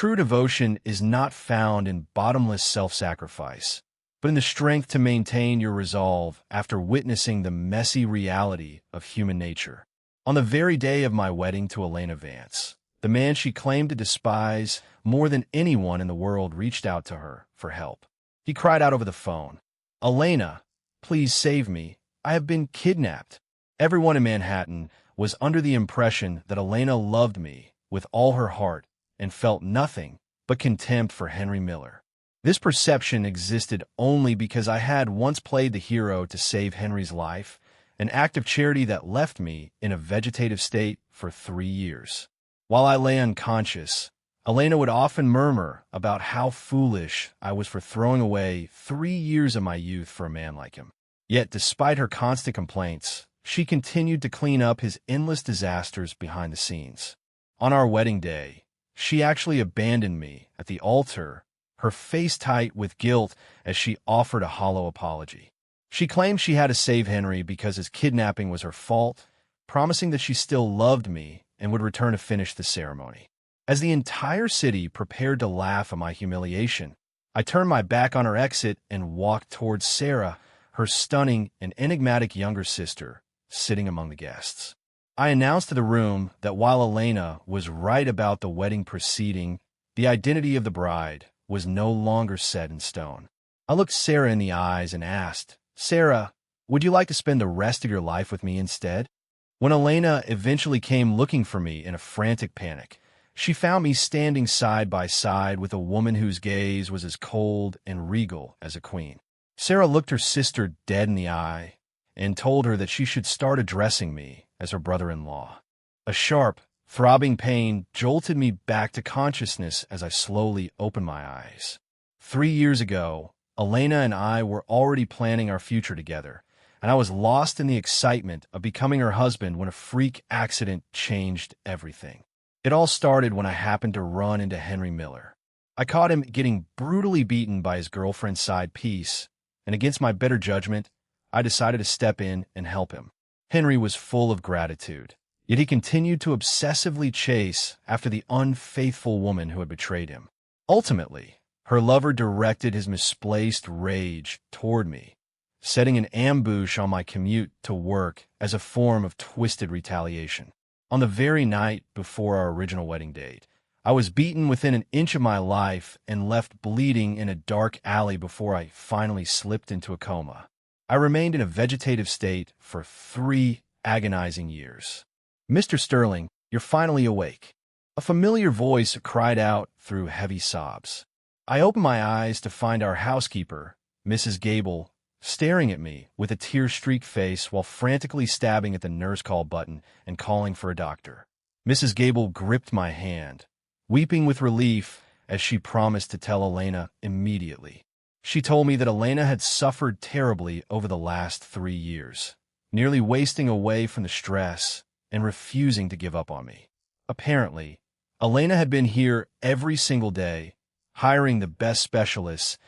True devotion is not found in bottomless self-sacrifice, but in the strength to maintain your resolve after witnessing the messy reality of human nature. On the very day of my wedding to Elena Vance, the man she claimed to despise more than anyone in the world reached out to her for help. He cried out over the phone, "Elena, please save me. I have been kidnapped." Everyone in Manhattan was under the impression that Elena loved me with all her heart and felt nothing but contempt for Henry Miller. This perception existed only because I had once played the hero to save Henry's life, an act of charity that left me in a vegetative state for 3 years. While I lay unconscious, Elena would often murmur about how foolish I was for throwing away 3 years of my youth for a man like him. Yet, despite her constant complaints, she continued to clean up his endless disasters behind the scenes. On our wedding day, she actually abandoned me at the altar, her face tight with guilt as she offered a hollow apology. She claimed she had to save Henry because his kidnapping was her fault, promising that she still loved me and would return to finish the ceremony. As the entire city prepared to laugh at my humiliation, I turned my back on her exit and walked towards Sarah, her stunning and enigmatic younger sister, sitting among the guests. I announced to the room that while Elena was right about the wedding proceeding, the identity of the bride was no longer set in stone. I looked Sarah in the eyes and asked, "Sarah, would you like to spend the rest of your life with me instead?" When Elena eventually came looking for me in a frantic panic, she found me standing side by side with a woman whose gaze was as cold and regal as a queen. Sarah looked her sister dead in the eye and told her that she should start addressing me as her brother-in-law. A sharp, throbbing pain jolted me back to consciousness as I slowly opened my eyes. 3 years ago, Elena and I were already planning our future together, and I was lost in the excitement of becoming her husband when a freak accident changed everything. It all started when I happened to run into Henry Miller. I caught him getting brutally beaten by his girlfriend's side piece, and against my better judgment, I decided to step in and help him. Henry was full of gratitude, yet he continued to obsessively chase after the unfaithful woman who had betrayed him. Ultimately, her lover directed his misplaced rage toward me, setting an ambush on my commute to work as a form of twisted retaliation. On the very night before our original wedding date, I was beaten within an inch of my life and left bleeding in a dark alley before I finally slipped into a coma. I remained in a vegetative state for 3 agonizing years. "Mr. Sterling, you're finally awake." A familiar voice cried out through heavy sobs. I opened my eyes to find our housekeeper, Mrs. Gable, staring at me with a tear-streaked face while frantically stabbing at the nurse call button and calling for a doctor. Mrs. Gable gripped my hand, weeping with relief as she promised to tell Elena immediately. She told me that Elena had suffered terribly over the last 3 years, nearly wasting away from the stress and refusing to give up on me. Apparently, Elena had been here every single day, hiring the best specialists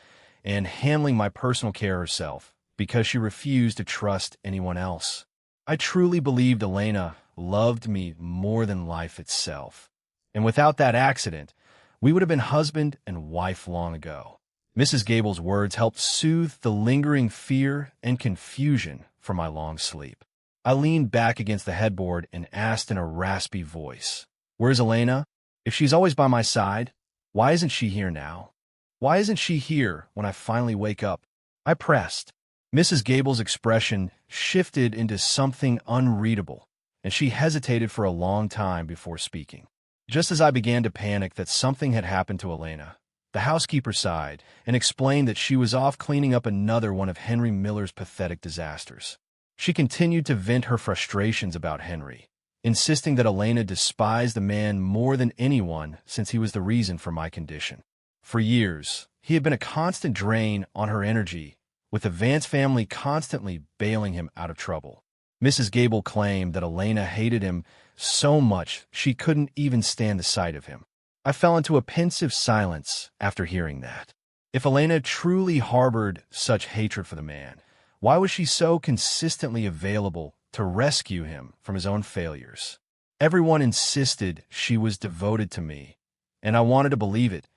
and handling my personal care herself because she refused to trust anyone else. I truly believed Elena loved me more than life itself, and without that accident, we would have been husband and wife long ago. Mrs. Gable's words helped soothe the lingering fear and confusion from my long sleep. I leaned back against the headboard and asked in a raspy voice, "Where's Elena? If she's always by my side, why isn't she here now? Why isn't she here when I finally wake up?" I pressed. Mrs. Gable's expression shifted into something unreadable, and she hesitated for a long time before speaking. Just as I began to panic that something had happened to Elena, the housekeeper sighed and explained that she was off cleaning up another one of Henry Miller's pathetic disasters. She continued to vent her frustrations about Henry, insisting that Elena despised the man more than anyone since he was the reason for my condition. For years, he had been a constant drain on her energy, with the Vance family constantly bailing him out of trouble. Mrs. Gable claimed that Elena hated him so much she couldn't even stand the sight of him. I fell into a pensive silence after hearing that. If Elena truly harbored such hatred for the man, why was she so consistently available to rescue him from his own failures? Everyone insisted she was devoted to me, and I wanted to believe it,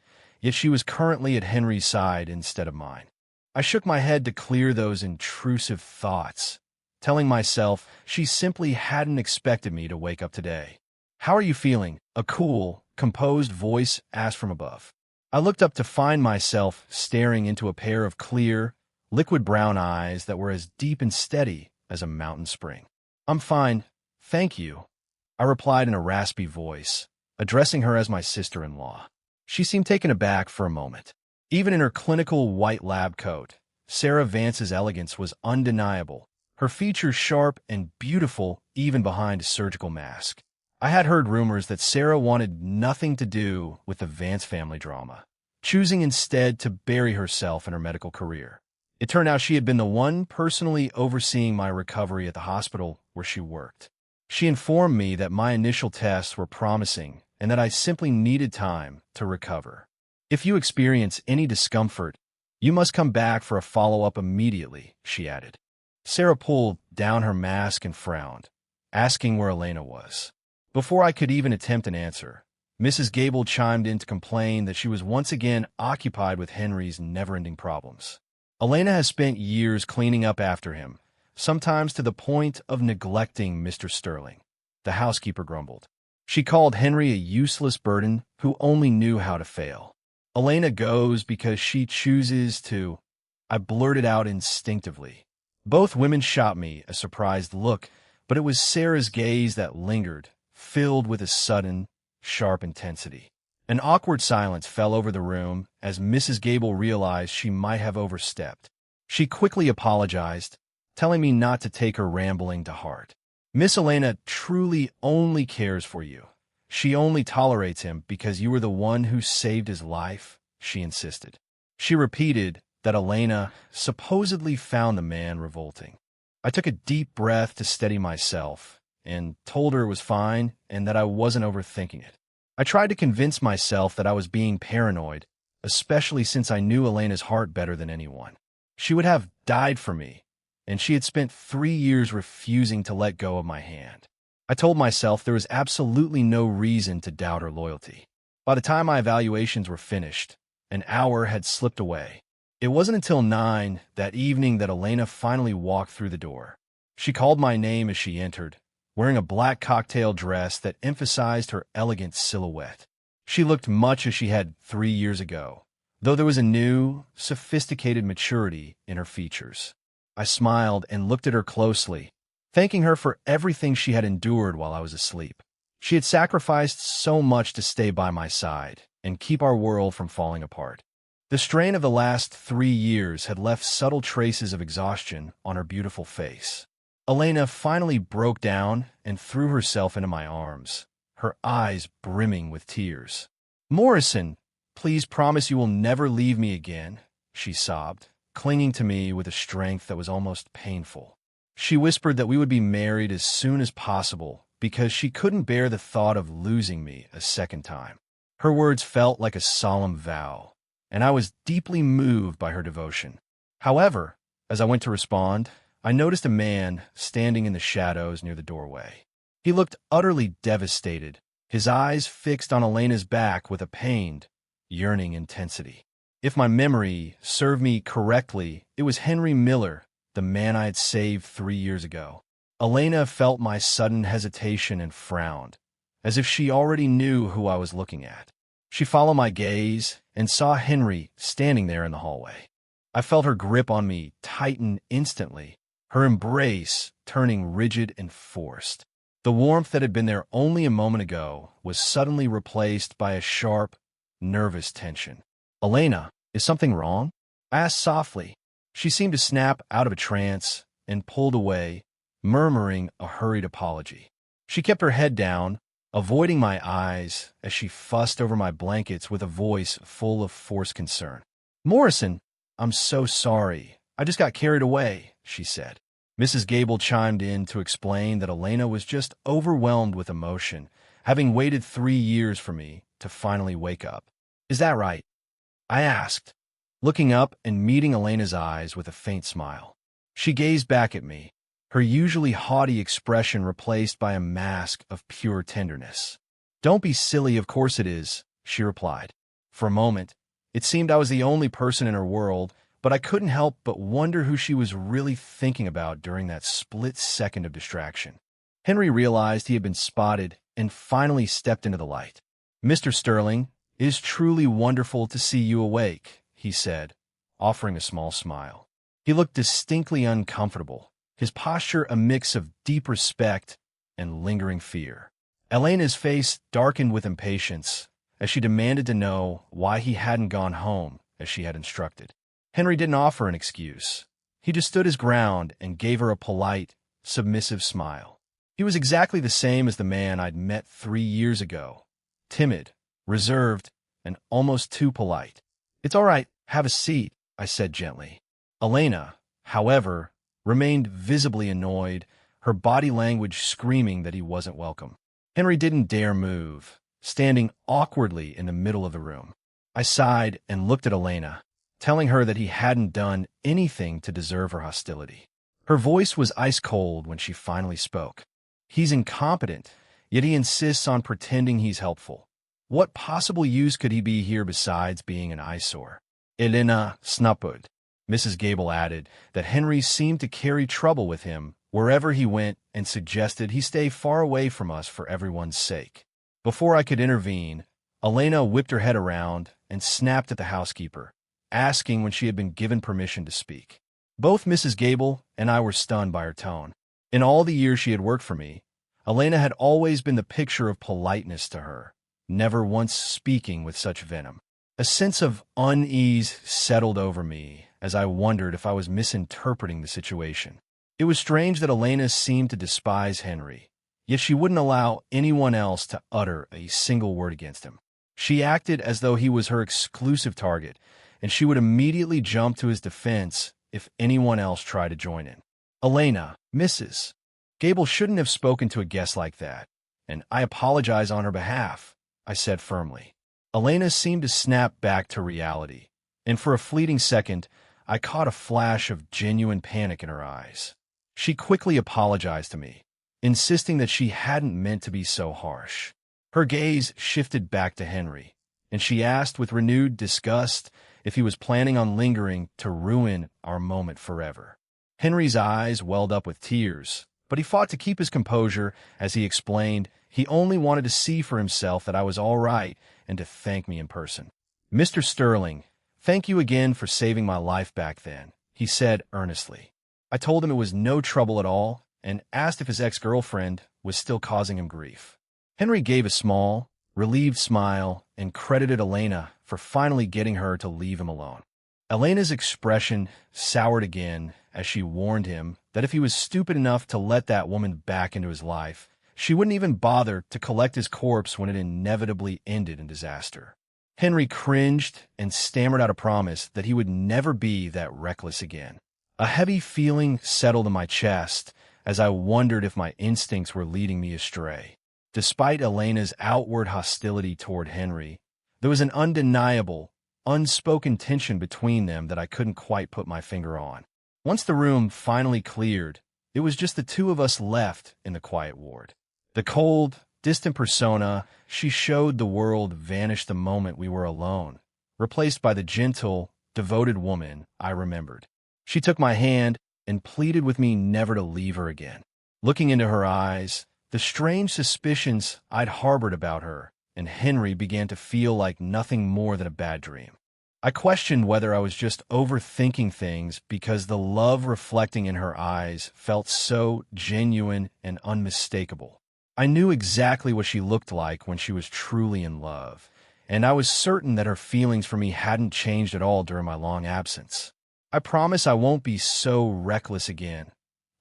yet she was currently at Henry's side instead of mine. I shook my head to clear those intrusive thoughts, telling myself she simply hadn't expected me to wake up today. "How are you feeling?" a cool, composed voice asked from above. I looked up to find myself staring into a pair of clear, liquid brown eyes that were as deep and steady as a mountain spring. "I'm fine, thank you," I replied in a raspy voice, addressing her as my sister-in-law. She seemed taken aback for a moment. Even in her clinical white lab coat, Sarah Vance's elegance was undeniable, her features sharp and beautiful even behind a surgical mask. I had heard rumors that Sarah wanted nothing to do with the Vance family drama, choosing instead to bury herself in her medical career. It turned out she had been the one personally overseeing my recovery at the hospital where she worked. She informed me that my initial tests were promising and that I simply needed time to recover. "If you experience any discomfort, you must come back for a follow-up immediately," she added. Sarah pulled down her mask and frowned, asking where Elena was. Before I could even attempt an answer, Mrs. Gable chimed in to complain that she was once again occupied with Henry's never-ending problems. "Elena has spent years cleaning up after him, sometimes to the point of neglecting Mr. Sterling," the housekeeper grumbled. She called Henry a useless burden who only knew how to fail. "Elena goes because she chooses to," I blurted out instinctively. Both women shot me a surprised look, but it was Sarah's gaze that lingered, filled with a sudden, sharp intensity. An awkward silence fell over the room as Mrs. Gable realized she might have overstepped. She quickly apologized, telling me not to take her rambling to heart. "Miss Elena truly only cares for you. She only tolerates him because you were the one who saved his life," she insisted. She repeated that Elena supposedly found the man revolting. I took a deep breath to steady myself and told her it was fine and that I wasn't overthinking it. I tried to convince myself that I was being paranoid, especially since I knew Elena's heart better than anyone. She would have died for me, and she had spent 3 years refusing to let go of my hand. I told myself there was absolutely no reason to doubt her loyalty. By the time my evaluations were finished, an hour had slipped away. It wasn't until 9 that evening that Elena finally walked through the door. She called my name as she entered, wearing a black cocktail dress that emphasized her elegant silhouette. She looked much as she had 3 years ago, though there was a new, sophisticated maturity in her features. I smiled and looked at her closely, thanking her for everything she had endured while I was asleep. She had sacrificed so much to stay by my side and keep our world from falling apart. The strain of the last 3 years had left subtle traces of exhaustion on her beautiful face. Elena finally broke down and threw herself into my arms, her eyes brimming with tears. "Morrison, please promise you will never leave me again," she sobbed, clinging to me with a strength that was almost painful. She whispered that we would be married as soon as possible because she couldn't bear the thought of losing me a second time. Her words felt like a solemn vow, and I was deeply moved by her devotion. However, as I went to respond, I noticed a man standing in the shadows near the doorway. He looked utterly devastated, his eyes fixed on Elena's back with a pained, yearning intensity. If my memory served me correctly, it was Henry Miller, the man I had saved 3 years ago. Elena felt my sudden hesitation and frowned, as if she already knew who I was looking at. She followed my gaze and saw Henry standing there in the hallway. I felt her grip on me tighten instantly, her embrace turning rigid and forced. The warmth that had been there only a moment ago was suddenly replaced by a sharp, nervous tension. "Elena, is something wrong?" I asked softly. She seemed to snap out of a trance and pulled away, murmuring a hurried apology. She kept her head down, avoiding my eyes as she fussed over my blankets with a voice full of forced concern. "Morrison, I'm so sorry. I just got carried away," she said. Mrs. Gable chimed in to explain that Elena was just overwhelmed with emotion, having waited 3 years for me to finally wake up. "Is that right?" I asked, looking up and meeting Elena's eyes with a faint smile. She gazed back at me, her usually haughty expression replaced by a mask of pure tenderness. "Don't be silly, of course it is," she replied. For a moment, it seemed I was the only person in her world, but I couldn't help but wonder who she was really thinking about during that split second of distraction. Henry realized he had been spotted and finally stepped into the light. "Mr. Sterling, it is truly wonderful to see you awake," he said, offering a small smile. He looked distinctly uncomfortable, his posture a mix of deep respect and lingering fear. Elena's face darkened with impatience as she demanded to know why he hadn't gone home as she had instructed. Henry didn't offer an excuse. He just stood his ground and gave her a polite, submissive smile. He was exactly the same as the man I'd met 3 years ago, timid, reserved, and almost too polite. "It's all right, have a seat," I said gently. Elena, however, remained visibly annoyed, her body language screaming that he wasn't welcome. Henry didn't dare move, standing awkwardly in the middle of the room. I sighed and looked at Elena, telling her that he hadn't done anything to deserve her hostility. Her voice was ice-cold when she finally spoke. "He's incompetent, yet he insists on pretending he's helpful. What possible use could he be here besides being an eyesore?" Elena snuppered. Mrs. Gable added that Henry seemed to carry trouble with him wherever he went and suggested he stay far away from us for everyone's sake. Before I could intervene, Elena whipped her head around and snapped at the housekeeper, asking when she had been given permission to speak. Both Mrs. Gable and I were stunned by her tone. In all the years she had worked for me, Elena had always been the picture of politeness to her, never once speaking with such venom. A sense of unease settled over me as I wondered if I was misinterpreting the situation. It was strange that Elena seemed to despise Henry, yet she wouldn't allow anyone else to utter a single word against him. She acted as though he was her exclusive target, and she would immediately jump to his defense if anyone else tried to join in. "Elena, Mrs. Gable shouldn't have spoken to a guest like that, and I apologize on her behalf," I said firmly. Elena seemed to snap back to reality, and for a fleeting second, I caught a flash of genuine panic in her eyes. She quickly apologized to me, insisting that she hadn't meant to be so harsh. Her gaze shifted back to Henry, and she asked with renewed disgust if he was planning on lingering to ruin our moment forever. Henry's eyes welled up with tears, but he fought to keep his composure as he explained he only wanted to see for himself that I was all right and to thank me in person. "Mr. Sterling, thank you again for saving my life back then," he said earnestly. I told him it was no trouble at all and asked if his ex-girlfriend was still causing him grief. Henry gave a small, relieved smile and credited Elena for finally getting her to leave him alone. Elena's expression soured again as she warned him that if he was stupid enough to let that woman back into his life, she wouldn't even bother to collect his corpse when it inevitably ended in disaster. Henry cringed and stammered out a promise that he would never be that reckless again. A heavy feeling settled in my chest as I wondered if my instincts were leading me astray. Despite Elena's outward hostility toward Henry, there was an undeniable, unspoken tension between them that I couldn't quite put my finger on. Once the room finally cleared, it was just the two of us left in the quiet ward. The cold, distant persona she showed the world vanished the moment we were alone, replaced by the gentle, devoted woman I remembered. She took my hand and pleaded with me never to leave her again. Looking into her eyes, the strange suspicions I'd harbored about her and Henry began to feel like nothing more than a bad dream. I questioned whether I was just overthinking things because the love reflecting in her eyes felt so genuine and unmistakable. I knew exactly what she looked like when she was truly in love, and I was certain that her feelings for me hadn't changed at all during my long absence. "I promise I won't be so reckless again,"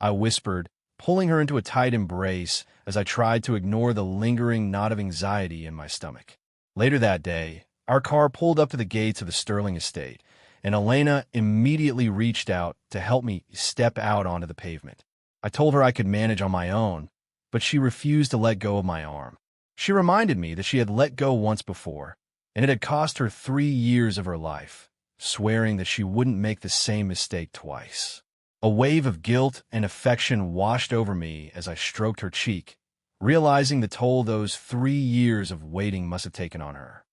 I whispered, pulling her into a tight embrace as I tried to ignore the lingering knot of anxiety in my stomach. Later that day, our car pulled up to the gates of the Sterling estate, and Elena immediately reached out to help me step out onto the pavement. I told her I could manage on my own, but she refused to let go of my arm. She reminded me that she had let go once before, and it had cost her 3 years of her life, swearing that she wouldn't make the same mistake twice. A wave of guilt and affection washed over me as I stroked her cheek, realizing the toll those 3 years of waiting must have taken on her.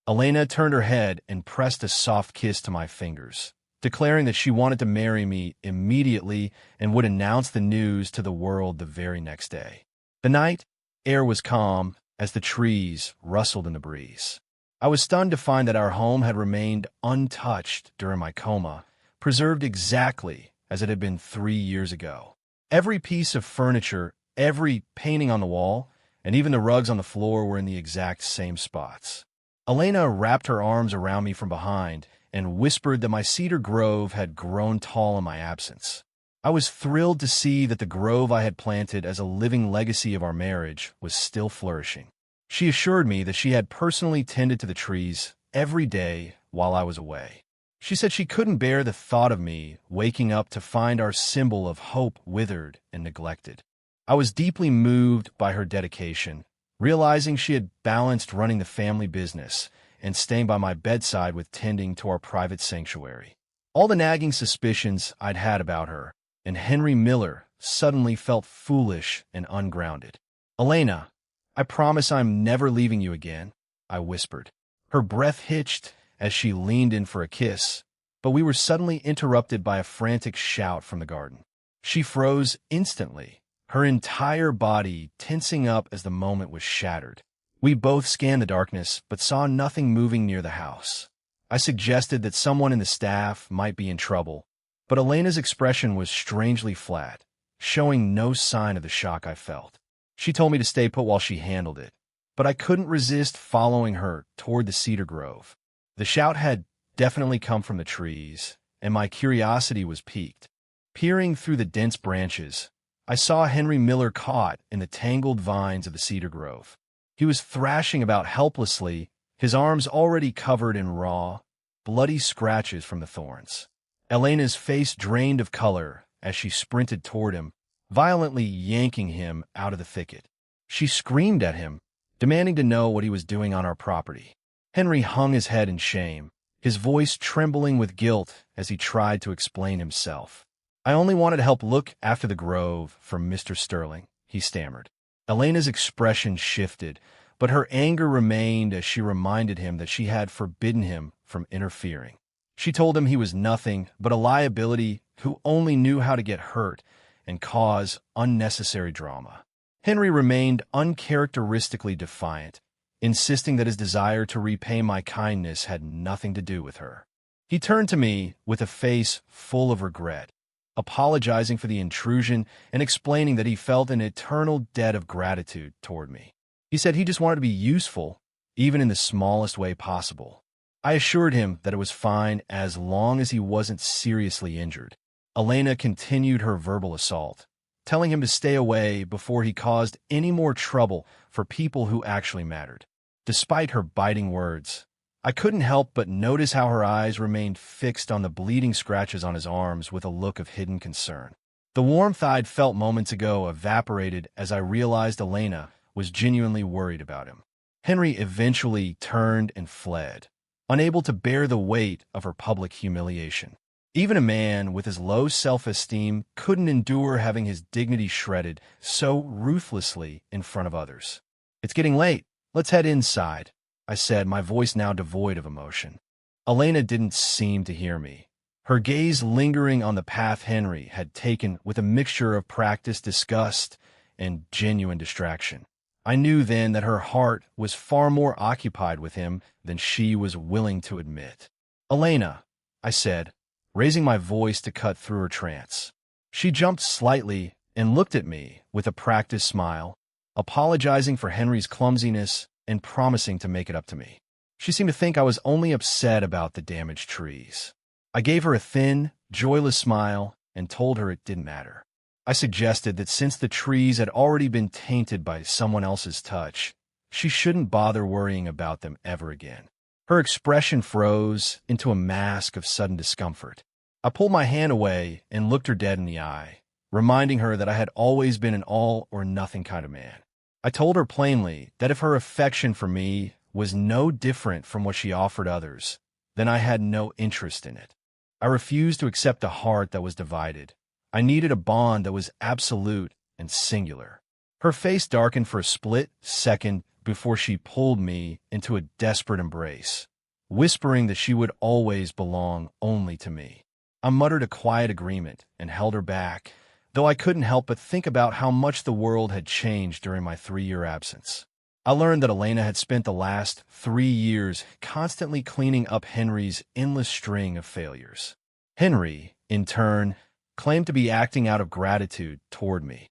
Elena turned her head and pressed a soft kiss to my fingers, declaring that she wanted to marry me immediately and would announce the news to the world the very next day. The night air was calm as the trees rustled in the breeze. I was stunned to find that our home had remained untouched during my coma, preserved exactly as it had been 3 years ago. Every piece of furniture, every painting on the wall, and even the rugs on the floor were in the exact same spots. Elena wrapped her arms around me from behind and whispered that my cedar grove had grown tall in my absence. I was thrilled to see that the grove I had planted as a living legacy of our marriage was still flourishing. She assured me that she had personally tended to the trees every day while I was away. She said she couldn't bear the thought of me waking up to find our symbol of hope withered and neglected. I was deeply moved by her dedication, realizing she had balanced running the family business and staying by my bedside with tending to our private sanctuary. All the nagging suspicions I'd had about her and Henry Miller suddenly felt foolish and ungrounded. "Elena, I promise I'm never leaving you again," I whispered. Her breath hitched as she leaned in for a kiss, but we were suddenly interrupted by a frantic shout from the garden. She froze instantly, her entire body tensing up as the moment was shattered. We both scanned the darkness, but saw nothing moving near the house. I suggested that someone in the staff might be in trouble, but Elena's expression was strangely flat, showing no sign of the shock I felt. She told me to stay put while she handled it, but I couldn't resist following her toward the cedar grove. The shout had definitely come from the trees, and my curiosity was piqued. Peering through the dense branches, I saw Henry Miller caught in the tangled vines of the cedar grove. He was thrashing about helplessly, his arms already covered in raw, bloody scratches from the thorns. Elena's face drained of color as she sprinted toward him, violently yanking him out of the thicket. She screamed at him, demanding to know what he was doing on our property. Henry hung his head in shame, his voice trembling with guilt as he tried to explain himself. "I only wanted to help look after the grove for Mr. Sterling," he stammered. Elena's expression shifted, but her anger remained as she reminded him that she had forbidden him from interfering. She told him he was nothing but a liability who only knew how to get hurt and cause unnecessary drama. Henry remained uncharacteristically defiant, insisting that his desire to repay my kindness had nothing to do with her. He turned to me with a face full of regret, apologizing for the intrusion and explaining that he felt an eternal debt of gratitude toward me. He said he just wanted to be useful, even in the smallest way possible. I assured him that it was fine as long as he wasn't seriously injured. Elena continued her verbal assault, telling him to stay away before he caused any more trouble for people who actually mattered. Despite her biting words, I couldn't help but notice how her eyes remained fixed on the bleeding scratches on his arms with a look of hidden concern. The warmth I'd felt moments ago evaporated as I realized Elena was genuinely worried about him. Henry eventually turned and fled, unable to bear the weight of her public humiliation. Even a man with his low self-esteem couldn't endure having his dignity shredded so ruthlessly in front of others. "It's getting late. Let's head inside," I said, my voice now devoid of emotion. Elena didn't seem to hear me, her gaze lingering on the path Henry had taken with a mixture of practiced disgust and genuine distraction. I knew then that her heart was far more occupied with him than she was willing to admit. "Elena," I said, raising my voice to cut through her trance. She jumped slightly and looked at me with a practiced smile, apologizing for Henry's clumsiness and promising to make it up to me. She seemed to think I was only upset about the damaged trees. I gave her a thin, joyless smile and told her it didn't matter. I suggested that since the trees had already been tainted by someone else's touch, she shouldn't bother worrying about them ever again. Her expression froze into a mask of sudden discomfort. I pulled my hand away and looked her dead in the eye, reminding her that I had always been an all-or-nothing kind of man. I told her plainly that if her affection for me was no different from what she offered others, then I had no interest in it. I refused to accept a heart that was divided. I needed a bond that was absolute and singular. Her face darkened for a split second before she pulled me into a desperate embrace, whispering that she would always belong only to me. I muttered a quiet agreement and held her back, though I couldn't help but think about how much the world had changed during my 3-year absence. I learned that Elena had spent the last 3 years constantly cleaning up Henry's endless string of failures. Henry, in turn, claimed to be acting out of gratitude toward me,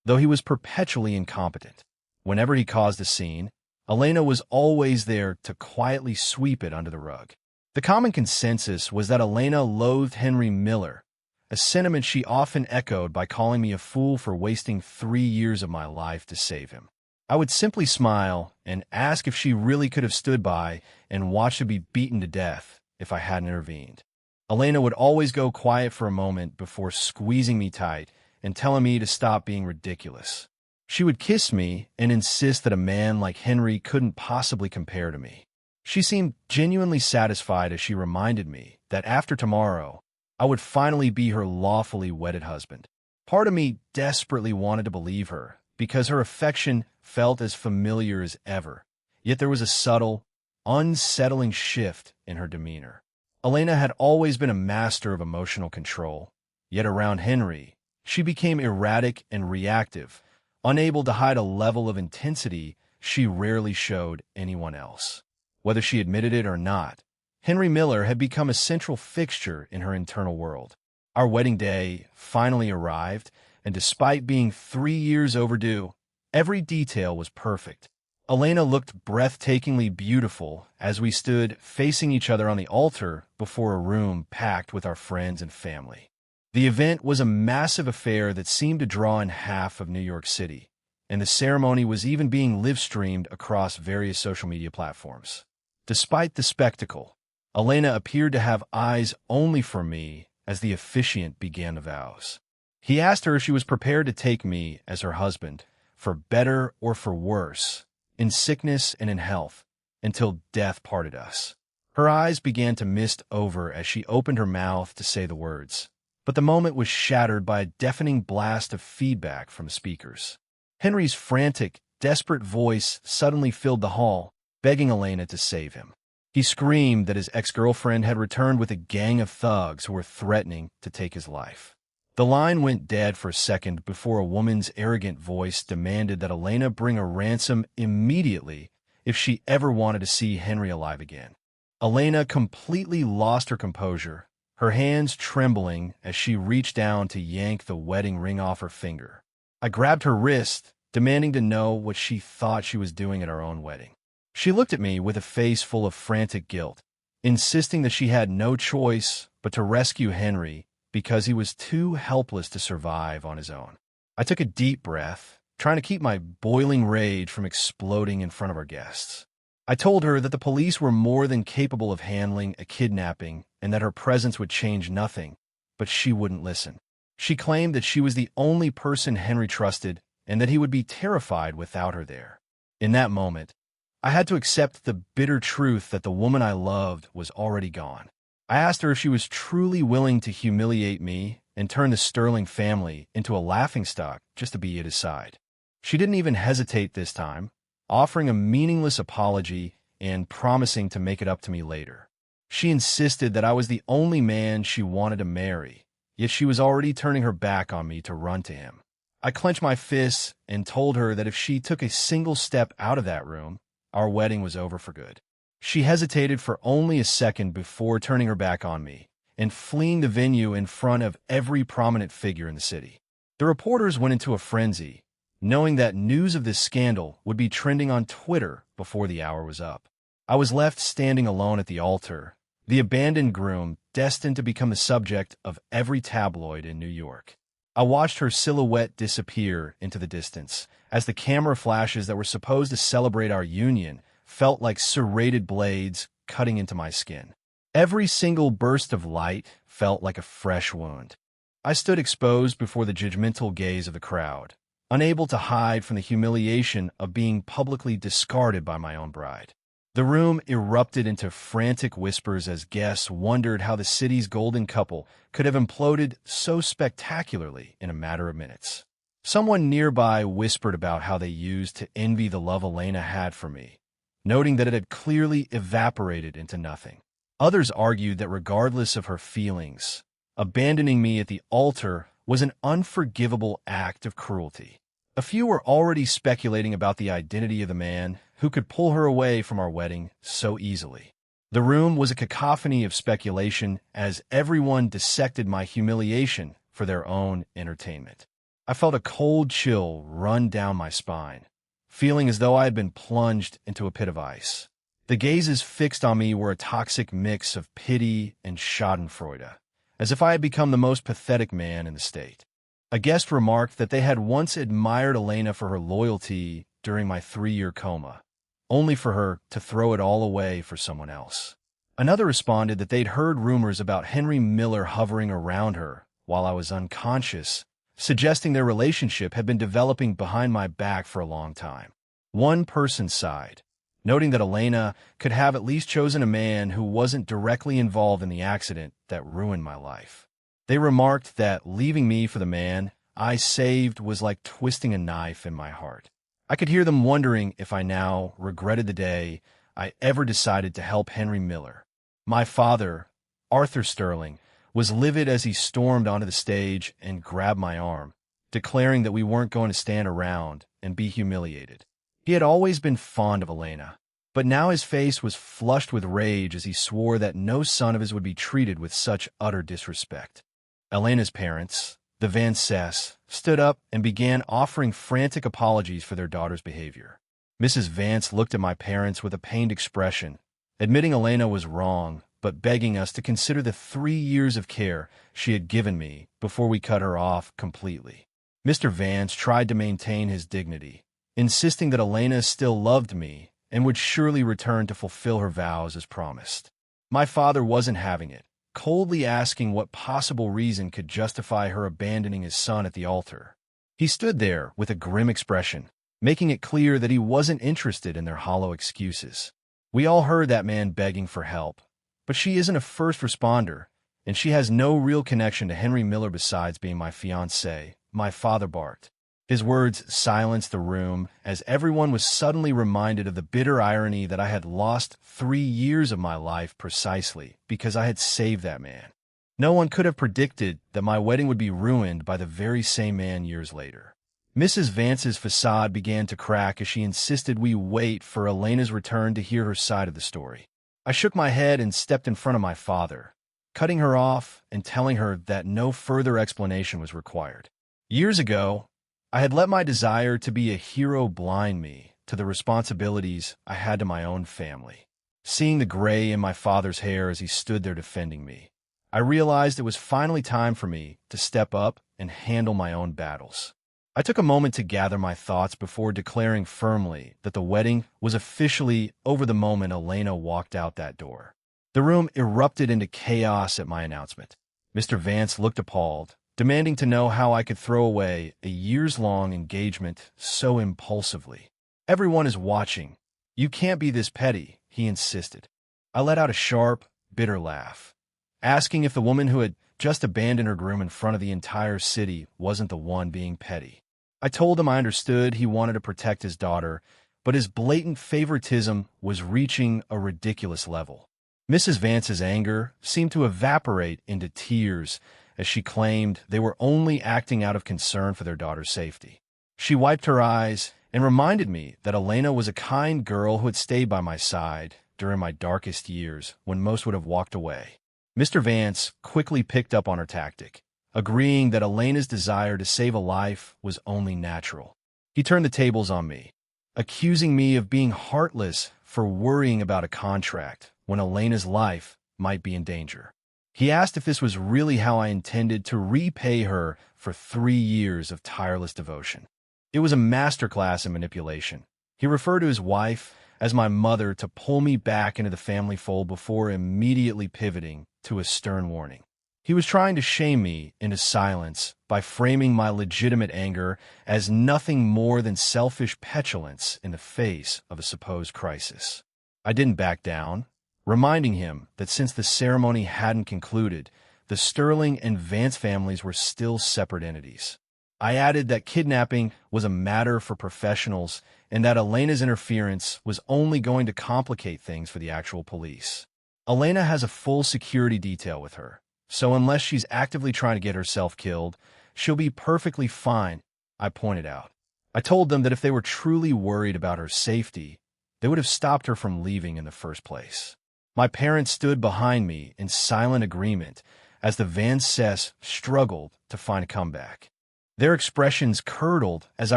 though he was perpetually incompetent. Whenever he caused a scene, Elena was always there to quietly sweep it under the rug. The common consensus was that Elena loathed Henry Miller, a sentiment she often echoed by calling me a fool for wasting 3 years of my life to save him. I would simply smile and ask if she really could have stood by and watched him be beaten to death if I hadn't intervened. Elena would always go quiet for a moment before squeezing me tight and telling me to stop being ridiculous. She would kiss me and insist that a man like Henry couldn't possibly compare to me. She seemed genuinely satisfied as she reminded me that after tomorrow, I would finally be her lawfully wedded husband. Part of me desperately wanted to believe her, because her affection felt as familiar as ever, yet there was a subtle, unsettling shift in her demeanor. Elena had always been a master of emotional control, yet around Henry, she became erratic and reactive, unable to hide a level of intensity she rarely showed anyone else. Whether she admitted it or not, Henry Miller had become a central fixture in her internal world. Our wedding day finally arrived, and despite being 3 years overdue, every detail was perfect. Elena looked breathtakingly beautiful as we stood facing each other on the altar before a room packed with our friends and family. The event was a massive affair that seemed to draw in half of New York City, and the ceremony was even being live-streamed across various social media platforms. Despite the spectacle, Elena appeared to have eyes only for me as the officiant began the vows. He asked her if she was prepared to take me as her husband, for better or for worse, in sickness and in health, until death parted us. Her eyes began to mist over as she opened her mouth to say the words, but the moment was shattered by a deafening blast of feedback from the speakers. Henry's frantic, desperate voice suddenly filled the hall, begging Elena to save him. He screamed that his ex-girlfriend had returned with a gang of thugs who were threatening to take his life. The line went dead for a second before a woman's arrogant voice demanded that Elena bring a ransom immediately if she ever wanted to see Henry alive again. Elena completely lost her composure, her hands trembling as she reached down to yank the wedding ring off her finger. I grabbed her wrist, demanding to know what she thought she was doing at our own wedding. She looked at me with a face full of frantic guilt, insisting that she had no choice but to rescue Henry because he was too helpless to survive on his own. I took a deep breath, trying to keep my boiling rage from exploding in front of our guests. I told her that the police were more than capable of handling a kidnapping and that her presence would change nothing, but she wouldn't listen. She claimed that she was the only person Henry trusted and that he would be terrified without her there. In that moment, I had to accept the bitter truth that the woman I loved was already gone. I asked her if she was truly willing to humiliate me and turn the Sterling family into a laughingstock just to be at his side. She didn't even hesitate this time, offering a meaningless apology and promising to make it up to me later. She insisted that I was the only man she wanted to marry, yet she was already turning her back on me to run to him. I clenched my fists and told her that if she took a single step out of that room, our wedding was over for good. She hesitated for only a second before turning her back on me and fleeing the venue in front of every prominent figure in the city. The reporters went into a frenzy, knowing that news of this scandal would be trending on Twitter before the hour was up. I was left standing alone at the altar, the abandoned groom destined to become the subject of every tabloid in New York. I watched her silhouette disappear into the distance as the camera flashes that were supposed to celebrate our union felt like serrated blades cutting into my skin. Every single burst of light felt like a fresh wound. I stood exposed before the judgmental gaze of the crowd, unable to hide from the humiliation of being publicly discarded by my own bride. The room erupted into frantic whispers as guests wondered how the city's golden couple could have imploded so spectacularly in a matter of minutes. Someone nearby whispered about how they used to envy the love Elena had for me, noting that it had clearly evaporated into nothing. Others argued that regardless of her feelings, abandoning me at the altar was an unforgivable act of cruelty. A few were already speculating about the identity of the man who could pull her away from our wedding so easily. The room was a cacophony of speculation as everyone dissected my humiliation for their own entertainment. I felt a cold chill run down my spine, feeling as though I had been plunged into a pit of ice. The gazes fixed on me were a toxic mix of pity and schadenfreude, as if I had become the most pathetic man in the state. A guest remarked that they had once admired Elena for her loyalty during my 3-year coma, only for her to throw it all away for someone else. Another responded that they'd heard rumors about Henry Miller hovering around her while I was unconscious, suggesting their relationship had been developing behind my back for a long time. One person sighed, noting that Elena could have at least chosen a man who wasn't directly involved in the accident that ruined my life. They remarked that leaving me for the man I saved was like twisting a knife in my heart. I could hear them wondering if I now regretted the day I ever decided to help Henry Miller. My father, Arthur Sterling, was livid as he stormed onto the stage and grabbed my arm, declaring that we weren't going to stand around and be humiliated. He had always been fond of Elena, but now his face was flushed with rage as he swore that no son of his would be treated with such utter disrespect. Elena's parents, the Van Cess, stood up and began offering frantic apologies for their daughter's behavior. Mrs. Vance looked at my parents with a pained expression, admitting Elena was wrong, but begging us to consider the 3 years of care she had given me before we cut her off completely. Mr. Vance tried to maintain his dignity, insisting that Elena still loved me and would surely return to fulfill her vows as promised. My father wasn't having it, coldly asking what possible reason could justify her abandoning his son at the altar. He stood there with a grim expression, making it clear that he wasn't interested in their hollow excuses. We all heard that man begging for help, but she isn't a first responder, and she has no real connection to Henry Miller besides being my fiancé, my father barked. His words silenced the room as everyone was suddenly reminded of the bitter irony that I had lost 3 years of my life precisely because I had saved that man. No one could have predicted that my wedding would be ruined by the very same man years later. Mrs. Vance's facade began to crack as she insisted we wait for Elena's return to hear her side of the story. I shook my head and stepped in front of my father, cutting her off and telling her that no further explanation was required. Years ago, I had let my desire to be a hero blind me to the responsibilities I had to my own family. Seeing the gray in my father's hair as he stood there defending me, I realized it was finally time for me to step up and handle my own battles. I took a moment to gather my thoughts before declaring firmly that the wedding was officially over the moment Elena walked out that door. The room erupted into chaos at my announcement. Mr. Vance looked appalled, demanding to know how I could throw away a years-long engagement so impulsively. Everyone is watching. You can't be this petty, he insisted. I let out a sharp, bitter laugh, asking if the woman who had just abandoned her groom in front of the entire city wasn't the one being petty. I told him I understood he wanted to protect his daughter, but his blatant favoritism was reaching a ridiculous level. Mrs. Vance's anger seemed to evaporate into tears as she claimed they were only acting out of concern for their daughter's safety. She wiped her eyes and reminded me that Elena was a kind girl who had stayed by my side during my darkest years when most would have walked away. Mr. Vance quickly picked up on her tactic, agreeing that Elena's desire to save a life was only natural. He turned the tables on me, accusing me of being heartless for worrying about a contract when Elena's life might be in danger. He asked if this was really how I intended to repay her for 3 years of tireless devotion. It was a masterclass in manipulation. He referred to his wife as my mother to pull me back into the family fold before immediately pivoting to a stern warning. He was trying to shame me into silence by framing my legitimate anger as nothing more than selfish petulance in the face of a supposed crisis. I didn't back down, reminding him that since the ceremony hadn't concluded, the Sterling and Vance families were still separate entities. I added that kidnapping was a matter for professionals and that Elena's interference was only going to complicate things for the actual police. Elena has a full security detail with her, so unless she's actively trying to get herself killed, she'll be perfectly fine, I pointed out. I told them that if they were truly worried about her safety, they would have stopped her from leaving in the first place. My parents stood behind me in silent agreement as the Van Cess struggled to find a comeback. Their expressions curdled as I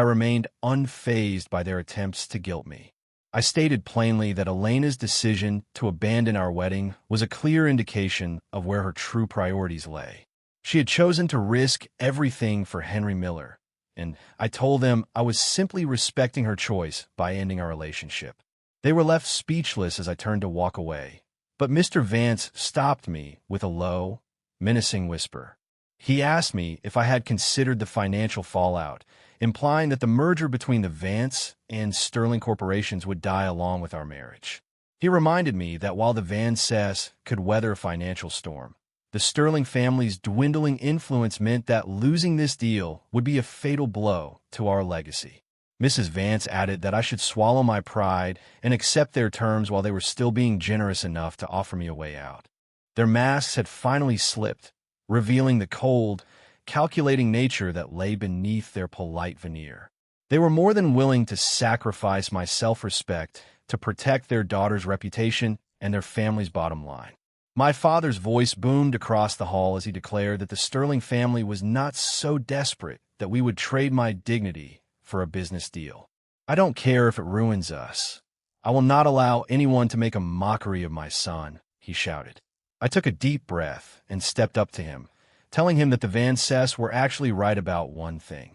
remained unfazed by their attempts to guilt me. I stated plainly that Elena's decision to abandon our wedding was a clear indication of where her true priorities lay. She had chosen to risk everything for Henry Miller, and I told them I was simply respecting her choice by ending our relationship. They were left speechless as I turned to walk away, but Mr. Vance stopped me with a low, menacing whisper. He asked me if I had considered the financial fallout, implying that the merger between the Vance and Sterling corporations would die along with our marriage. He reminded me that while the Van Cess could weather a financial storm, the Sterling family's dwindling influence meant that losing this deal would be a fatal blow to our legacy. Mrs. Vance added that I should swallow my pride and accept their terms while they were still being generous enough to offer me a way out. Their masks had finally slipped, revealing the cold, calculating nature that lay beneath their polite veneer. They were more than willing to sacrifice my self-respect to protect their daughter's reputation and their family's bottom line. My father's voice boomed across the hall as he declared that the Sterling family was not so desperate that we would trade my dignity for a business deal. I don't care if it ruins us. I will not allow anyone to make a mockery of my son, he shouted. I took a deep breath and stepped up to him, telling him that the Van Cess were actually right about one thing.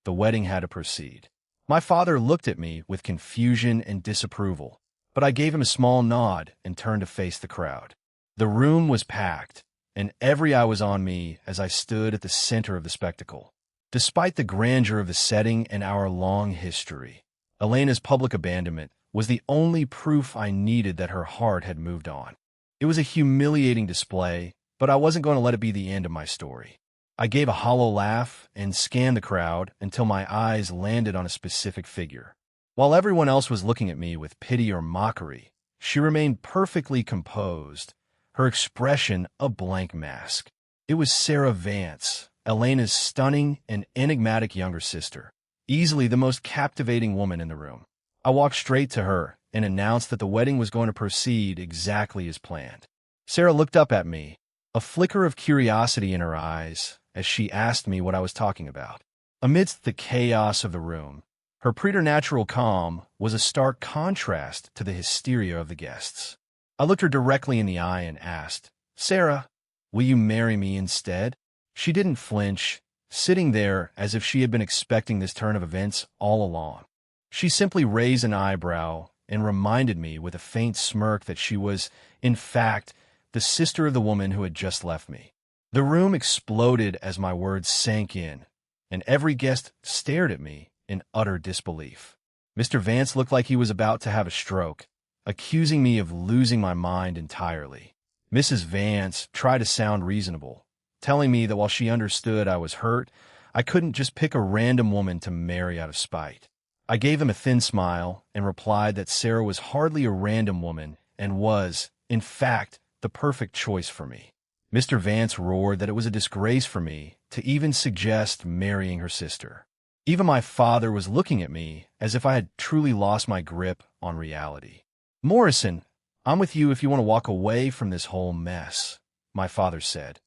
The wedding had to proceed. My father looked at me with confusion and disapproval, but I gave him a small nod and turned to face the crowd. The room was packed, and every eye was on me as I stood at the center of the spectacle. Despite the grandeur of the setting and our long history, Elena's public abandonment was the only proof I needed that her heart had moved on. It was a humiliating display, but I wasn't going to let it be the end of my story. I gave a hollow laugh and scanned the crowd until my eyes landed on a specific figure. While everyone else was looking at me with pity or mockery, she remained perfectly composed, her expression a blank mask. It was Sarah Vance, Elena's stunning and enigmatic younger sister, easily the most captivating woman in the room. I walked straight to her and announced that the wedding was going to proceed exactly as planned. Sarah looked up at me, a flicker of curiosity in her eyes, as she asked me what I was talking about. Amidst the chaos of the room, her preternatural calm was a stark contrast to the hysteria of the guests. I looked her directly in the eye and asked, "Sarah, will you marry me instead?" She didn't flinch, sitting there as if she had been expecting this turn of events all along. She simply raised an eyebrow and reminded me with a faint smirk that she was, in fact, the sister of the woman who had just left me. The room exploded as my words sank in, and every guest stared at me in utter disbelief. Mr. Vance looked like he was about to have a stroke, accusing me of losing my mind entirely. Mrs. Vance tried to sound reasonable, telling me that while she understood I was hurt, I couldn't just pick a random woman to marry out of spite. I gave him a thin smile and replied that Sarah was hardly a random woman and was, in fact, the perfect choice for me. Mr. Vance roared that it was a disgrace for me to even suggest marrying her sister. Even my father was looking at me as if I had truly lost my grip on reality. "Morrison, I'm with you if you want to walk away from this whole mess," my father said,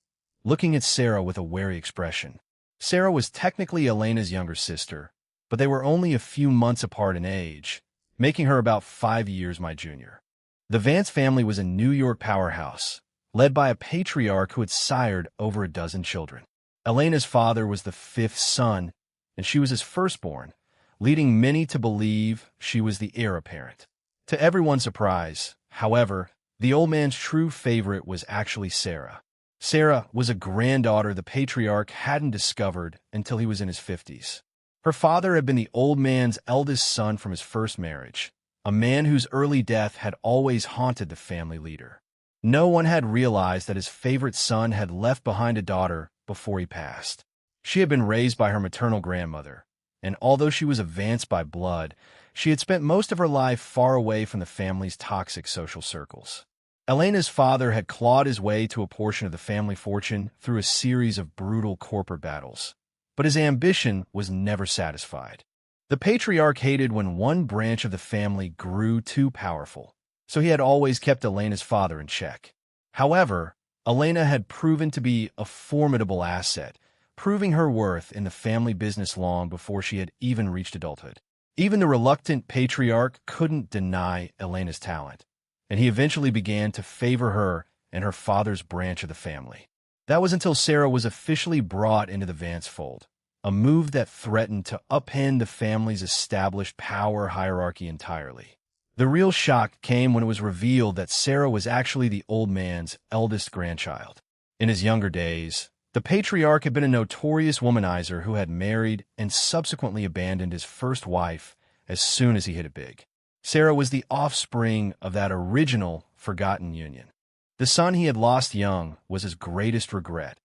looking at Sarah with a wary expression. Sarah was technically Elena's younger sister, but they were only a few months apart in age, making her about 5 years my junior. The Vance family was a New York powerhouse, led by a patriarch who had sired over a dozen children. Elena's father was the 5th son, and she was his firstborn, leading many to believe she was the heir apparent. To everyone's surprise, however, the old man's true favorite was actually Sarah. Sarah was a granddaughter the patriarch hadn't discovered until he was in his 50s. Her father had been the old man's eldest son from his first marriage, a man whose early death had always haunted the family leader. No one had realized that his favorite son had left behind a daughter before he passed. She had been raised by her maternal grandmother, and although she was of Vance by blood, she had spent most of her life far away from the family's toxic social circles. Elena's father had clawed his way to a portion of the family fortune through a series of brutal corporate battles, but his ambition was never satisfied. The patriarch hated when one branch of the family grew too powerful, so he had always kept Elena's father in check. However, Elena had proven to be a formidable asset, proving her worth in the family business long before she had even reached adulthood. Even the reluctant patriarch couldn't deny Elena's talent, and he eventually began to favor her and her father's branch of the family. That was until Sarah was officially brought into the Vance fold, a move that threatened to upend the family's established power hierarchy entirely. The real shock came when it was revealed that Sarah was actually the old man's eldest grandchild. In his younger days, the patriarch had been a notorious womanizer who had married and subsequently abandoned his first wife as soon as he hit it big. Sarah was the offspring of that original forgotten union. The son he had lost young was his greatest regret,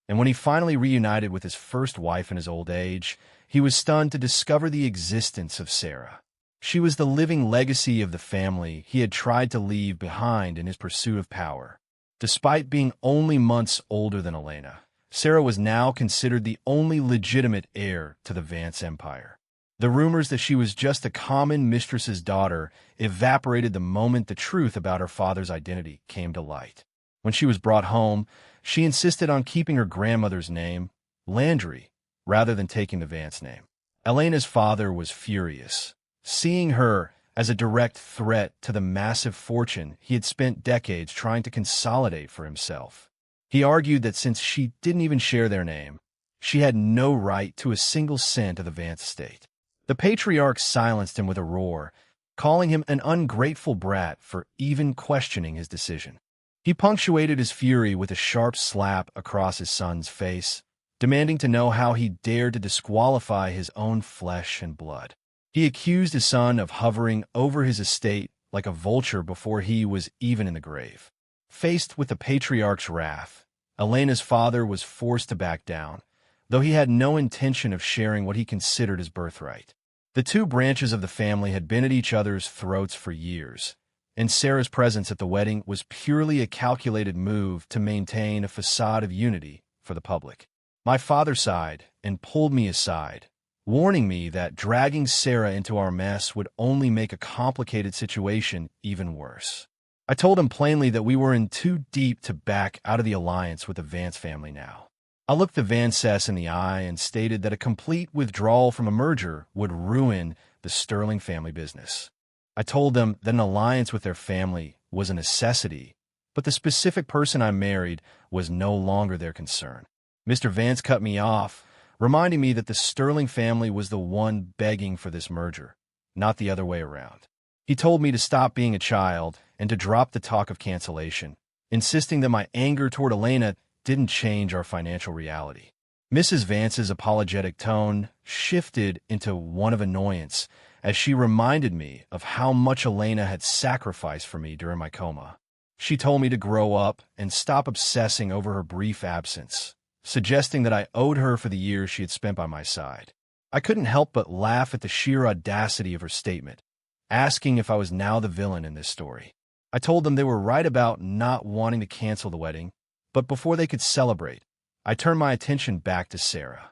and when he finally reunited with his first wife in his old age, he was stunned to discover the existence of Sarah. She was the living legacy of the family he had tried to leave behind in his pursuit of power. Despite being only months older than Elena, Sarah was now considered the only legitimate heir to the Vance empire. The rumors that she was just a common mistress's daughter evaporated the moment the truth about her father's identity came to light. When she was brought home, she insisted on keeping her grandmother's name, Landry, rather than taking the Vance name. Elena's father was furious, seeing her as a direct threat to the massive fortune he had spent decades trying to consolidate for himself. He argued that since she didn't even share their name, she had no right to a single cent of the Vance estate. The patriarch silenced him with a roar, calling him an ungrateful brat for even questioning his decision. He punctuated his fury with a sharp slap across his son's face, demanding to know how he dared to disqualify his own flesh and blood. He accused his son of hovering over his estate like a vulture before he was even in the grave. Faced with the patriarch's wrath, Elena's father was forced to back down, though he had no intention of sharing what he considered his birthright. The two branches of the family had been at each other's throats for years, and Sarah's presence at the wedding was purely a calculated move to maintain a facade of unity for the public. My father sighed and pulled me aside, warning me that dragging Sarah into our mess would only make a complicated situation even worse. I told him plainly that we were in too deep to back out of the alliance with the Vance family now. I looked the Vances in the eye and stated that a complete withdrawal from a merger would ruin the Sterling family business. I told them that an alliance with their family was a necessity, but the specific person I married was no longer their concern. Mr. Vance cut me off, reminding me that the Sterling family was the one begging for this merger, not the other way around. He told me to stop being a child and to drop the talk of cancellation, insisting that my anger toward Elena didn't change our financial reality. Mrs. Vance's apologetic tone shifted into one of annoyance as she reminded me of how much Elena had sacrificed for me during my coma. She told me to grow up and stop obsessing over her brief absence, suggesting that I owed her for the years she had spent by my side. I couldn't help but laugh at the sheer audacity of her statement, asking if I was now the villain in this story. I told them they were right about not wanting to cancel the wedding, but before they could celebrate, I turned my attention back to Sarah.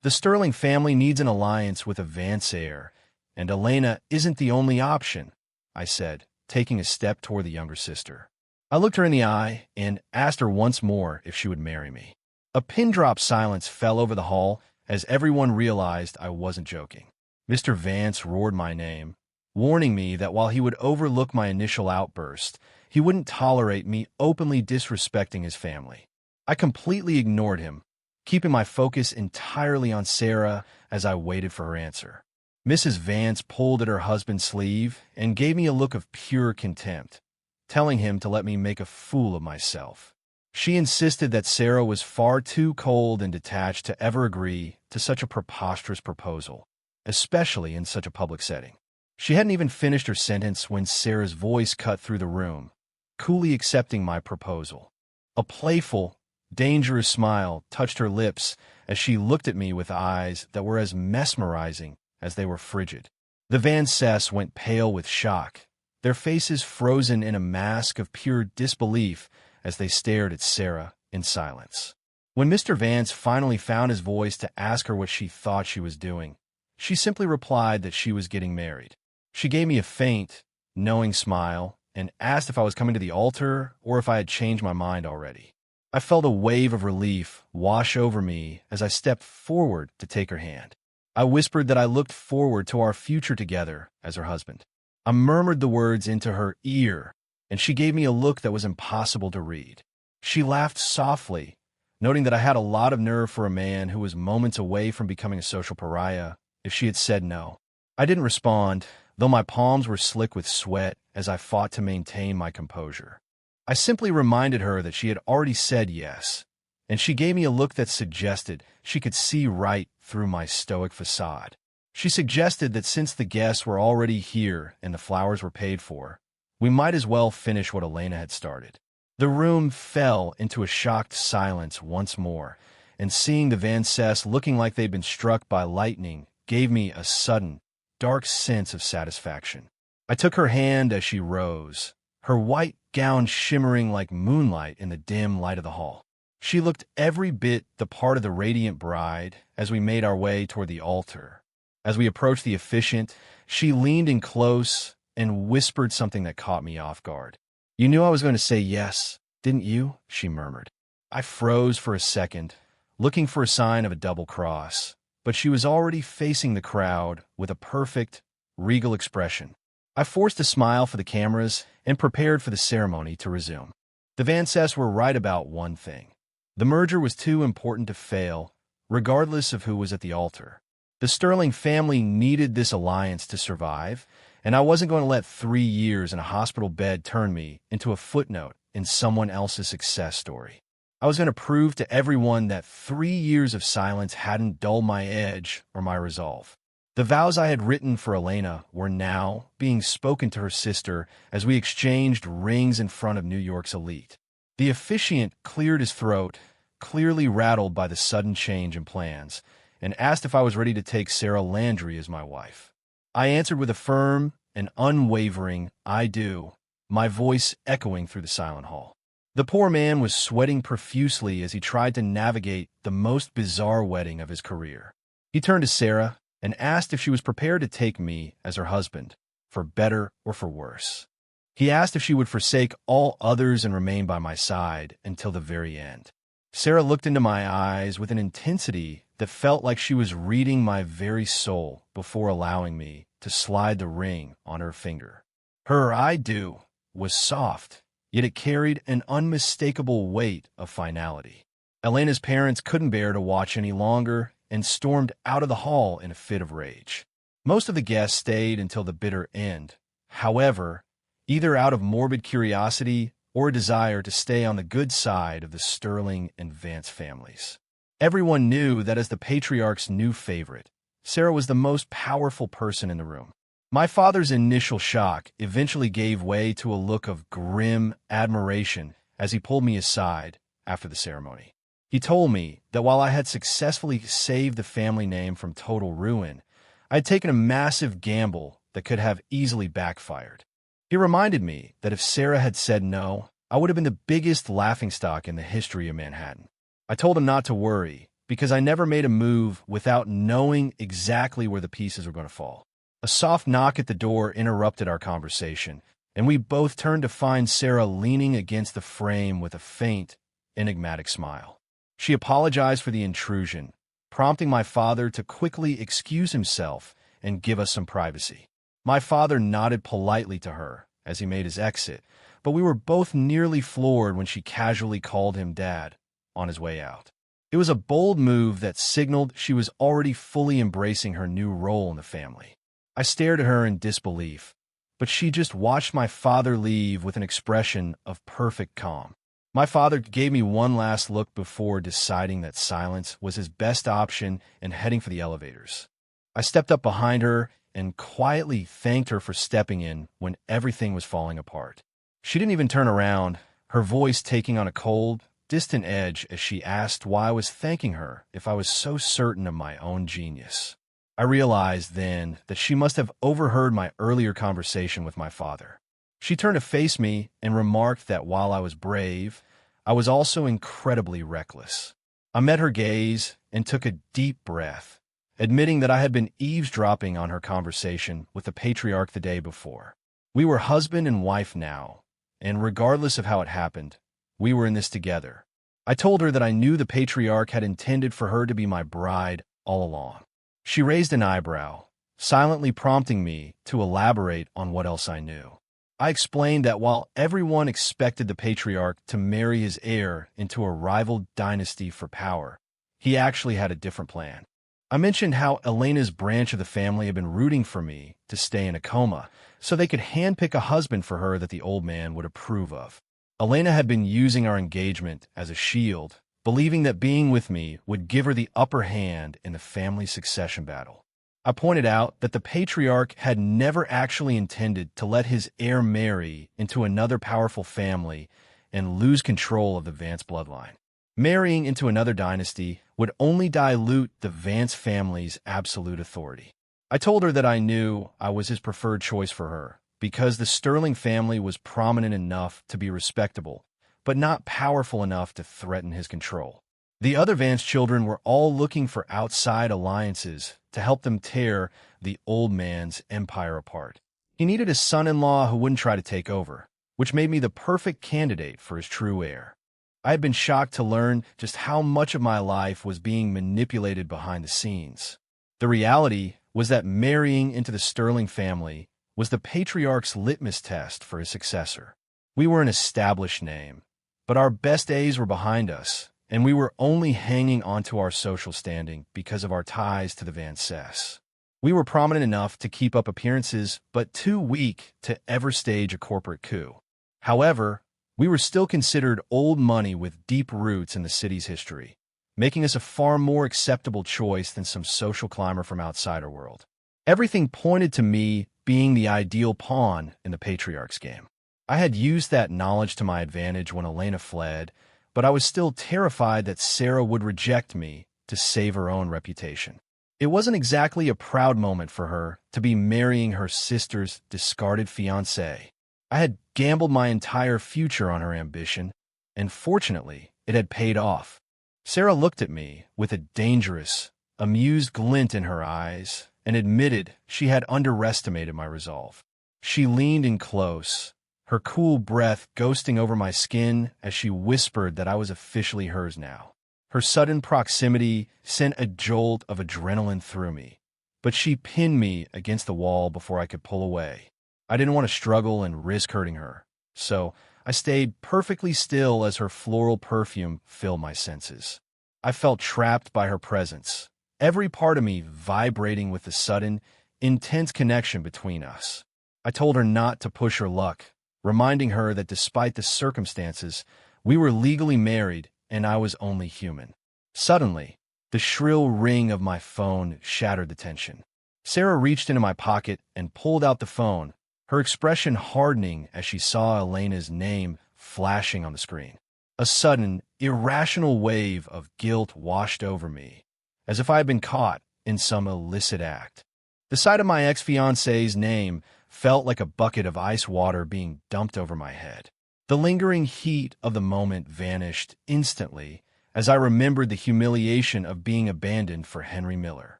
The Sterling family needs an alliance with a Vance heir, and Elena isn't the only option, I said, taking a step toward the younger sister. I looked her in the eye and asked her once more if she would marry me. A pin-drop silence fell over the hall as everyone realized I wasn't joking. Mr. Vance roared my name, warning me that while he would overlook my initial outburst, he wouldn't tolerate me openly disrespecting his family. I completely ignored him, keeping my focus entirely on Sarah as I waited for her answer. Mrs. Vance pulled at her husband's sleeve and gave me a look of pure contempt, telling him to let me make a fool of myself. She insisted that Sarah was far too cold and detached to ever agree to such a preposterous proposal, especially in such a public setting. She hadn't even finished her sentence when Sarah's voice cut through the room, coolly accepting my proposal. A playful, dangerous smile touched her lips as she looked at me with eyes that were as mesmerizing as they were frigid. The Van Cess went pale with shock, their faces frozen in a mask of pure disbelief as they stared at Sarah in silence. When Mr. Vance finally found his voice to ask her what she thought she was doing, she simply replied that she was getting married. She gave me a faint, knowing smile and asked if I was coming to the altar or if I had changed my mind already. I felt a wave of relief wash over me as I stepped forward to take her hand. I whispered that I looked forward to our future together as her husband. I murmured the words into her ear, and she gave me a look that was impossible to read. She laughed softly, noting that I had a lot of nerve for a man who was moments away from becoming a social pariah if she had said no. I didn't respond, though my palms were slick with sweat as I fought to maintain my composure. I simply reminded her that she had already said yes, and she gave me a look that suggested she could see right through my stoic facade. She suggested that since the guests were already here and the flowers were paid for, we might as well finish what Elena had started. The room fell into a shocked silence once more, and seeing the Van Cess looking like they'd been struck by lightning gave me a sudden, dark sense of satisfaction. I took her hand as she rose, her white gown shimmering like moonlight in the dim light of the hall. She looked every bit the part of the radiant bride as we made our way toward the altar. As we approached the officiant, she leaned in close and whispered something that caught me off guard. "You knew I was going to say yes, didn't you?" she murmured. I froze for a second, looking for a sign of a double cross, but she was already facing the crowd with a perfect, regal expression. I forced a smile for the cameras and prepared for the ceremony to resume. The Van Cess were right about one thing. The merger was too important to fail, regardless of who was at the altar. The Sterling family needed this alliance to survive, and I wasn't going to let 3 years in a hospital bed turn me into a footnote in someone else's success story. I was going to prove to everyone that 3 years of silence hadn't dulled my edge or my resolve. The vows I had written for Elena were now being spoken to her sister as we exchanged rings in front of New York's elite. The officiant cleared his throat, clearly rattled by the sudden change in plans, and asked if I was ready to take Sarah Landry as my wife. I answered with a firm and unwavering "I do," my voice echoing through the silent hall. The poor man was sweating profusely as he tried to navigate the most bizarre wedding of his career. He turned to Sarah and asked if she was prepared to take me as her husband, for better or for worse. He asked if she would forsake all others and remain by my side until the very end. Sarah looked into my eyes with an intensity that felt like she was reading my very soul before allowing me to slide the ring on her finger. Her "I do" was soft, yet it carried an unmistakable weight of finality. Elena's parents couldn't bear to watch any longer and stormed out of the hall in a fit of rage. Most of the guests stayed until the bitter end, however, either out of morbid curiosity or a desire to stay on the good side of the Sterling and Vance families. Everyone knew that as the patriarch's new favorite, Sarah was the most powerful person in the room. My father's initial shock eventually gave way to a look of grim admiration as he pulled me aside after the ceremony. He told me that while I had successfully saved the family name from total ruin, I had taken a massive gamble that could have easily backfired. He reminded me that if Sarah had said no, I would have been the biggest laughingstock in the history of Manhattan. I told him not to worry, because I never made a move without knowing exactly where the pieces were going to fall. A soft knock at the door interrupted our conversation, and we both turned to find Sarah leaning against the frame with a faint, enigmatic smile. She apologized for the intrusion, prompting my father to quickly excuse himself and give us some privacy. My father nodded politely to her as he made his exit, but we were both nearly floored when she casually called him Dad on his way out. It was a bold move that signaled she was already fully embracing her new role in the family. I stared at her in disbelief, but she just watched my father leave with an expression of perfect calm. My father gave me one last look before deciding that silence was his best option and heading for the elevators. I stepped up behind her and quietly thanked her for stepping in when everything was falling apart. She didn't even turn around, her voice taking on a cold, distant edge as she asked why I was thanking her if I was so certain of my own genius. I realized then that she must have overheard my earlier conversation with my father. She turned to face me and remarked that while I was brave, I was also incredibly reckless. I met her gaze and took a deep breath, admitting that I had been eavesdropping on her conversation with the patriarch the day before. We were husband and wife now, and regardless of how it happened, we were in this together. I told her that I knew the patriarch had intended for her to be my bride all along. She raised an eyebrow, silently prompting me to elaborate on what else I knew. I explained that while everyone expected the patriarch to marry his heir into a rival dynasty for power, he actually had a different plan. I mentioned how Elena's branch of the family had been rooting for me to stay in a coma so they could handpick a husband for her that the old man would approve of. Elena had been using our engagement as a shield, believing that being with me would give her the upper hand in the family succession battle. I pointed out that the patriarch had never actually intended to let his heir marry into another powerful family and lose control of the Vance bloodline. Marrying into another dynasty would only dilute the Vance family's absolute authority. I told her that I knew I was his preferred choice for her, because the Sterling family was prominent enough to be respectable, but not powerful enough to threaten his control. The other Vance children were all looking for outside alliances to help them tear the old man's empire apart. He needed a son-in-law who wouldn't try to take over, which made me the perfect candidate for his true heir. I had been shocked to learn just how much of my life was being manipulated behind the scenes. The reality was that marrying into the Sterling family was the patriarch's litmus test for his successor. We were an established name, but our best days were behind us, and we were only hanging onto our social standing because of our ties to the Vances. We were prominent enough to keep up appearances, but too weak to ever stage a corporate coup. However, we were still considered old money with deep roots in the city's history, making us a far more acceptable choice than some social climber from outsider world. Everything pointed to me being the ideal pawn in the patriarch's game. I had used that knowledge to my advantage when Elena fled, but I was still terrified that Sarah would reject me to save her own reputation. It wasn't exactly a proud moment for her to be marrying her sister's discarded fiancé. I had gambled my entire future on her ambition, and fortunately, it had paid off. Sarah looked at me with a dangerous, amused glint in her eyes and admitted she had underestimated my resolve. She leaned in close, her cool breath ghosting over my skin as she whispered that I was officially hers now. Her sudden proximity sent a jolt of adrenaline through me, but she pinned me against the wall before I could pull away. I didn't want to struggle and risk hurting her, so I stayed perfectly still as her floral perfume filled my senses. I felt trapped by her presence, every part of me vibrating with the sudden, intense connection between us. I told her not to push her luck, reminding her that despite the circumstances, we were legally married and I was only human. Suddenly, the shrill ring of my phone shattered the tension. Sarah reached into my pocket and pulled out the phone, her expression hardening as she saw Elena's name flashing on the screen. A sudden, irrational wave of guilt washed over me, as if I had been caught in some illicit act. The sight of my ex-fiancé's name felt like a bucket of ice water being dumped over my head. The lingering heat of the moment vanished instantly as I remembered the humiliation of being abandoned for Henry Miller.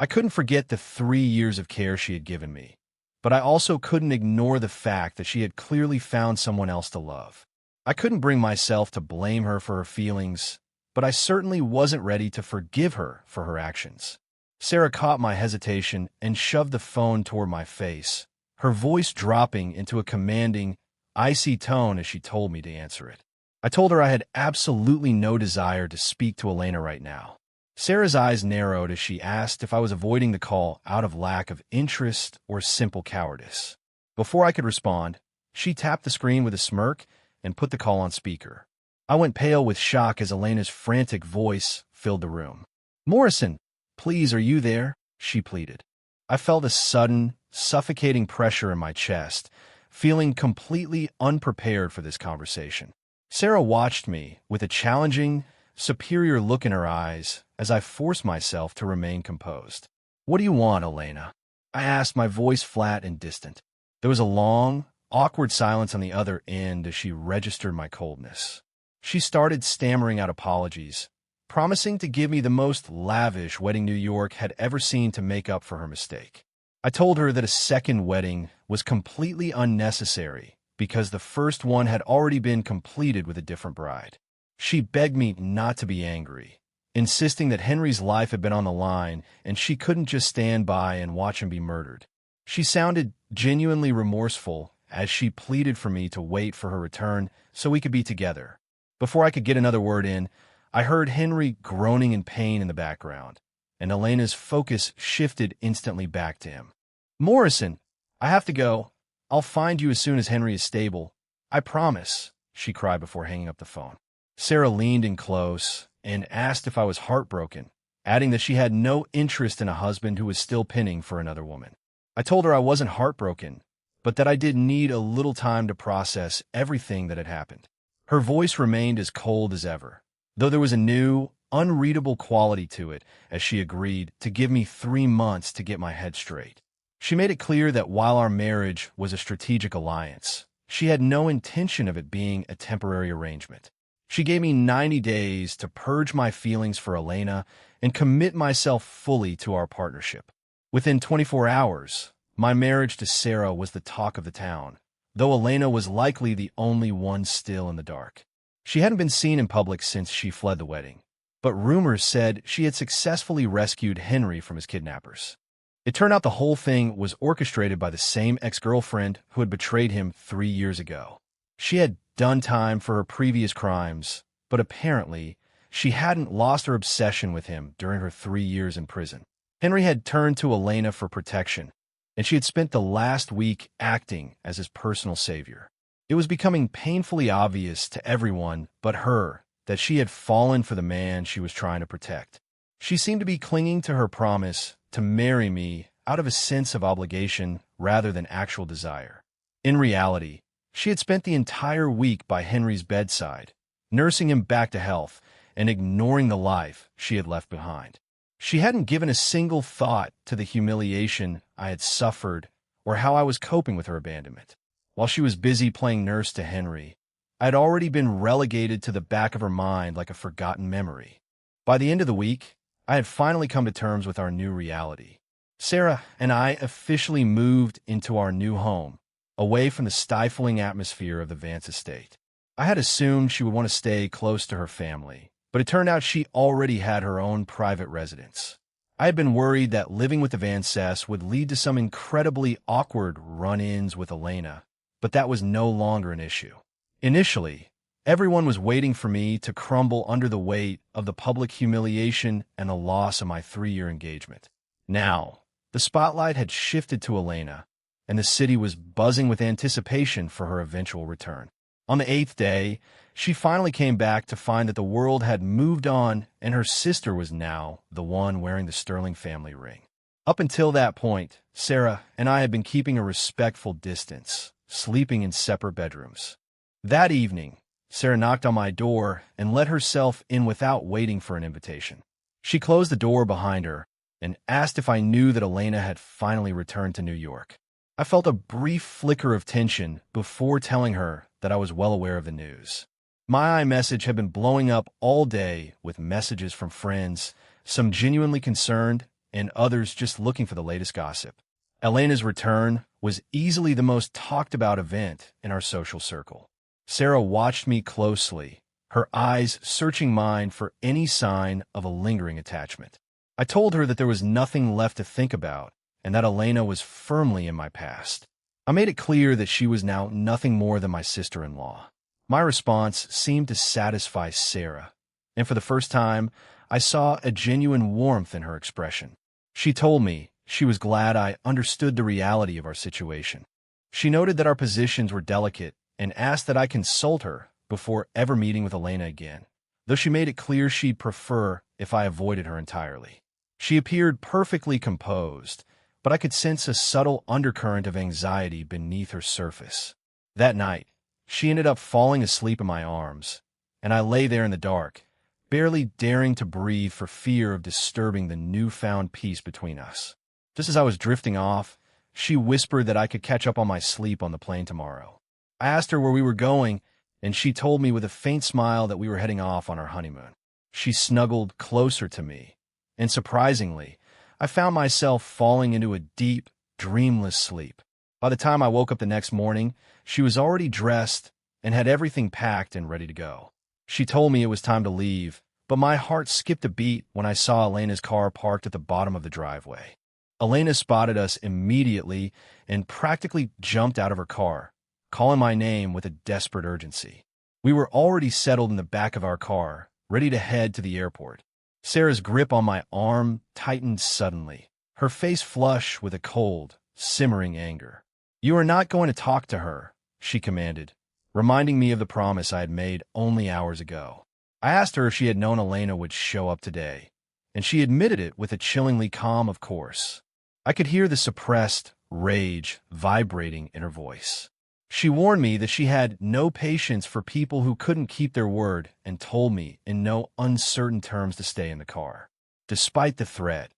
I couldn't forget the 3 years of care she had given me, but I also couldn't ignore the fact that she had clearly found someone else to love. I couldn't bring myself to blame her for her feelings, but I certainly wasn't ready to forgive her for her actions. Sarah caught my hesitation and shoved the phone toward my face, her voice dropping into a commanding, icy tone as she told me to answer it. I told her I had absolutely no desire to speak to Elena right now. Sarah's eyes narrowed as she asked if I was avoiding the call out of lack of interest or simple cowardice. Before I could respond, she tapped the screen with a smirk and put the call on speaker. I went pale with shock as Elena's frantic voice filled the room. "Morrison, please, are you there?" she pleaded. I felt a sudden, suffocating pressure in my chest, feeling completely unprepared for this conversation. Sarah watched me with a challenging, superior look in her eyes as I forced myself to remain composed. "What do you want, Elena?" I asked, my voice flat and distant. There was a long, awkward silence on the other end as she registered my coldness. She started stammering out apologies, promising to give me the most lavish wedding New York had ever seen to make up for her mistake. I told her that a second wedding was completely unnecessary because the first one had already been completed with a different bride. She begged me not to be angry, insisting that Henry's life had been on the line and she couldn't just stand by and watch him be murdered. She sounded genuinely remorseful as she pleaded for me to wait for her return so we could be together. Before I could get another word in, I heard Henry groaning in pain in the background, and Elena's focus shifted instantly back to him. "Morrison, I have to go. I'll find you as soon as Henry is stable. I promise," she cried before hanging up the phone. Sarah leaned in close and asked if I was heartbroken, adding that she had no interest in a husband who was still pinning for another woman. I told her I wasn't heartbroken, but that I did need a little time to process everything that had happened. Her voice remained as cold as ever, though there was a new, unreadable quality to it as she agreed to give me 3 months to get my head straight. She made it clear that while our marriage was a strategic alliance, she had no intention of it being a temporary arrangement. She gave me 90 days to purge my feelings for Elena and commit myself fully to our partnership. Within 24 hours, my marriage to Sarah was the talk of the town, though Elena was likely the only one still in the dark. She hadn't been seen in public since she fled the wedding, but rumors said she had successfully rescued Henry from his kidnappers. It turned out the whole thing was orchestrated by the same ex-girlfriend who had betrayed him 3 years ago. She had done time for her previous crimes, but apparently she hadn't lost her obsession with him during her 3 years in prison. Henry had turned to Elena for protection, and she had spent the last week acting as his personal savior. It was becoming painfully obvious to everyone but her that she had fallen for the man she was trying to protect. She seemed to be clinging to her promise to marry me out of a sense of obligation rather than actual desire. In reality, she had spent the entire week by Henry's bedside, nursing him back to health and ignoring the life she had left behind. She hadn't given a single thought to the humiliation I had suffered or how I was coping with her abandonment. While she was busy playing nurse to Henry, I had already been relegated to the back of her mind like a forgotten memory. By the end of the week, I had finally come to terms with our new reality. Sarah and I officially moved into our new home, away from the stifling atmosphere of the Vance estate. I had assumed she would want to stay close to her family, but it turned out she already had her own private residence. I had been worried that living with the Vances would lead to some incredibly awkward run-ins with Elena, but that was no longer an issue. Initially, everyone was waiting for me to crumble under the weight of the public humiliation and the loss of my 3-year engagement. Now, the spotlight had shifted to Elena, and the city was buzzing with anticipation for her eventual return. On the 8th day, she finally came back to find that the world had moved on and her sister was now the one wearing the Sterling family ring. Up until that point, Sarah and I had been keeping a respectful distance, sleeping in separate bedrooms. That evening, Sarah knocked on my door and let herself in without waiting for an invitation. She closed the door behind her and asked if I knew that Elena had finally returned to New York. I felt a brief flicker of tension before telling her that I was well aware of the news. My iMessage had been blowing up all day with messages from friends, some genuinely concerned and others just looking for the latest gossip. Elena's return was easily the most talked about event in our social circle. Sarah watched me closely, her eyes searching mine for any sign of a lingering attachment. I told her that there was nothing left to think about and that Elena was firmly in my past. I made it clear that she was now nothing more than my sister-in-law. My response seemed to satisfy Sarah, and for the first time, I saw a genuine warmth in her expression. She told me she was glad I understood the reality of our situation. She noted that our positions were delicate and asked that I consult her before ever meeting with Elena again, though she made it clear she'd prefer if I avoided her entirely. She appeared perfectly composed, but I could sense a subtle undercurrent of anxiety beneath her surface. That night, She ended up falling asleep in my arms, and I lay there in the dark, barely daring to breathe for fear of disturbing the newfound peace between us. Just as I was drifting off, she whispered that I could catch up on my sleep on the plane tomorrow. I asked her where we were going, and she told me with a faint smile that we were heading off on our honeymoon. She snuggled closer to me, and surprisingly, I found myself falling into a deep, dreamless sleep. By the time I woke up the next morning, she was already dressed and had everything packed and ready to go. She told me it was time to leave, but my heart skipped a beat when I saw Elena's car parked at the bottom of the driveway. Elena spotted us immediately and practically jumped out of her car, calling my name with a desperate urgency. We were already settled in the back of our car, ready to head to the airport. Sarah's grip on my arm tightened suddenly, her face flush with a cold, simmering anger. "You are not going to talk to her," she commanded, reminding me of the promise I had made only hours ago. I asked her if she had known Elena would show up today, and she admitted it with a chillingly calm "of course." I could hear the suppressed rage vibrating in her voice. She warned me that she had no patience for people who couldn't keep their word and told me in no uncertain terms to stay in the car. Despite the threat,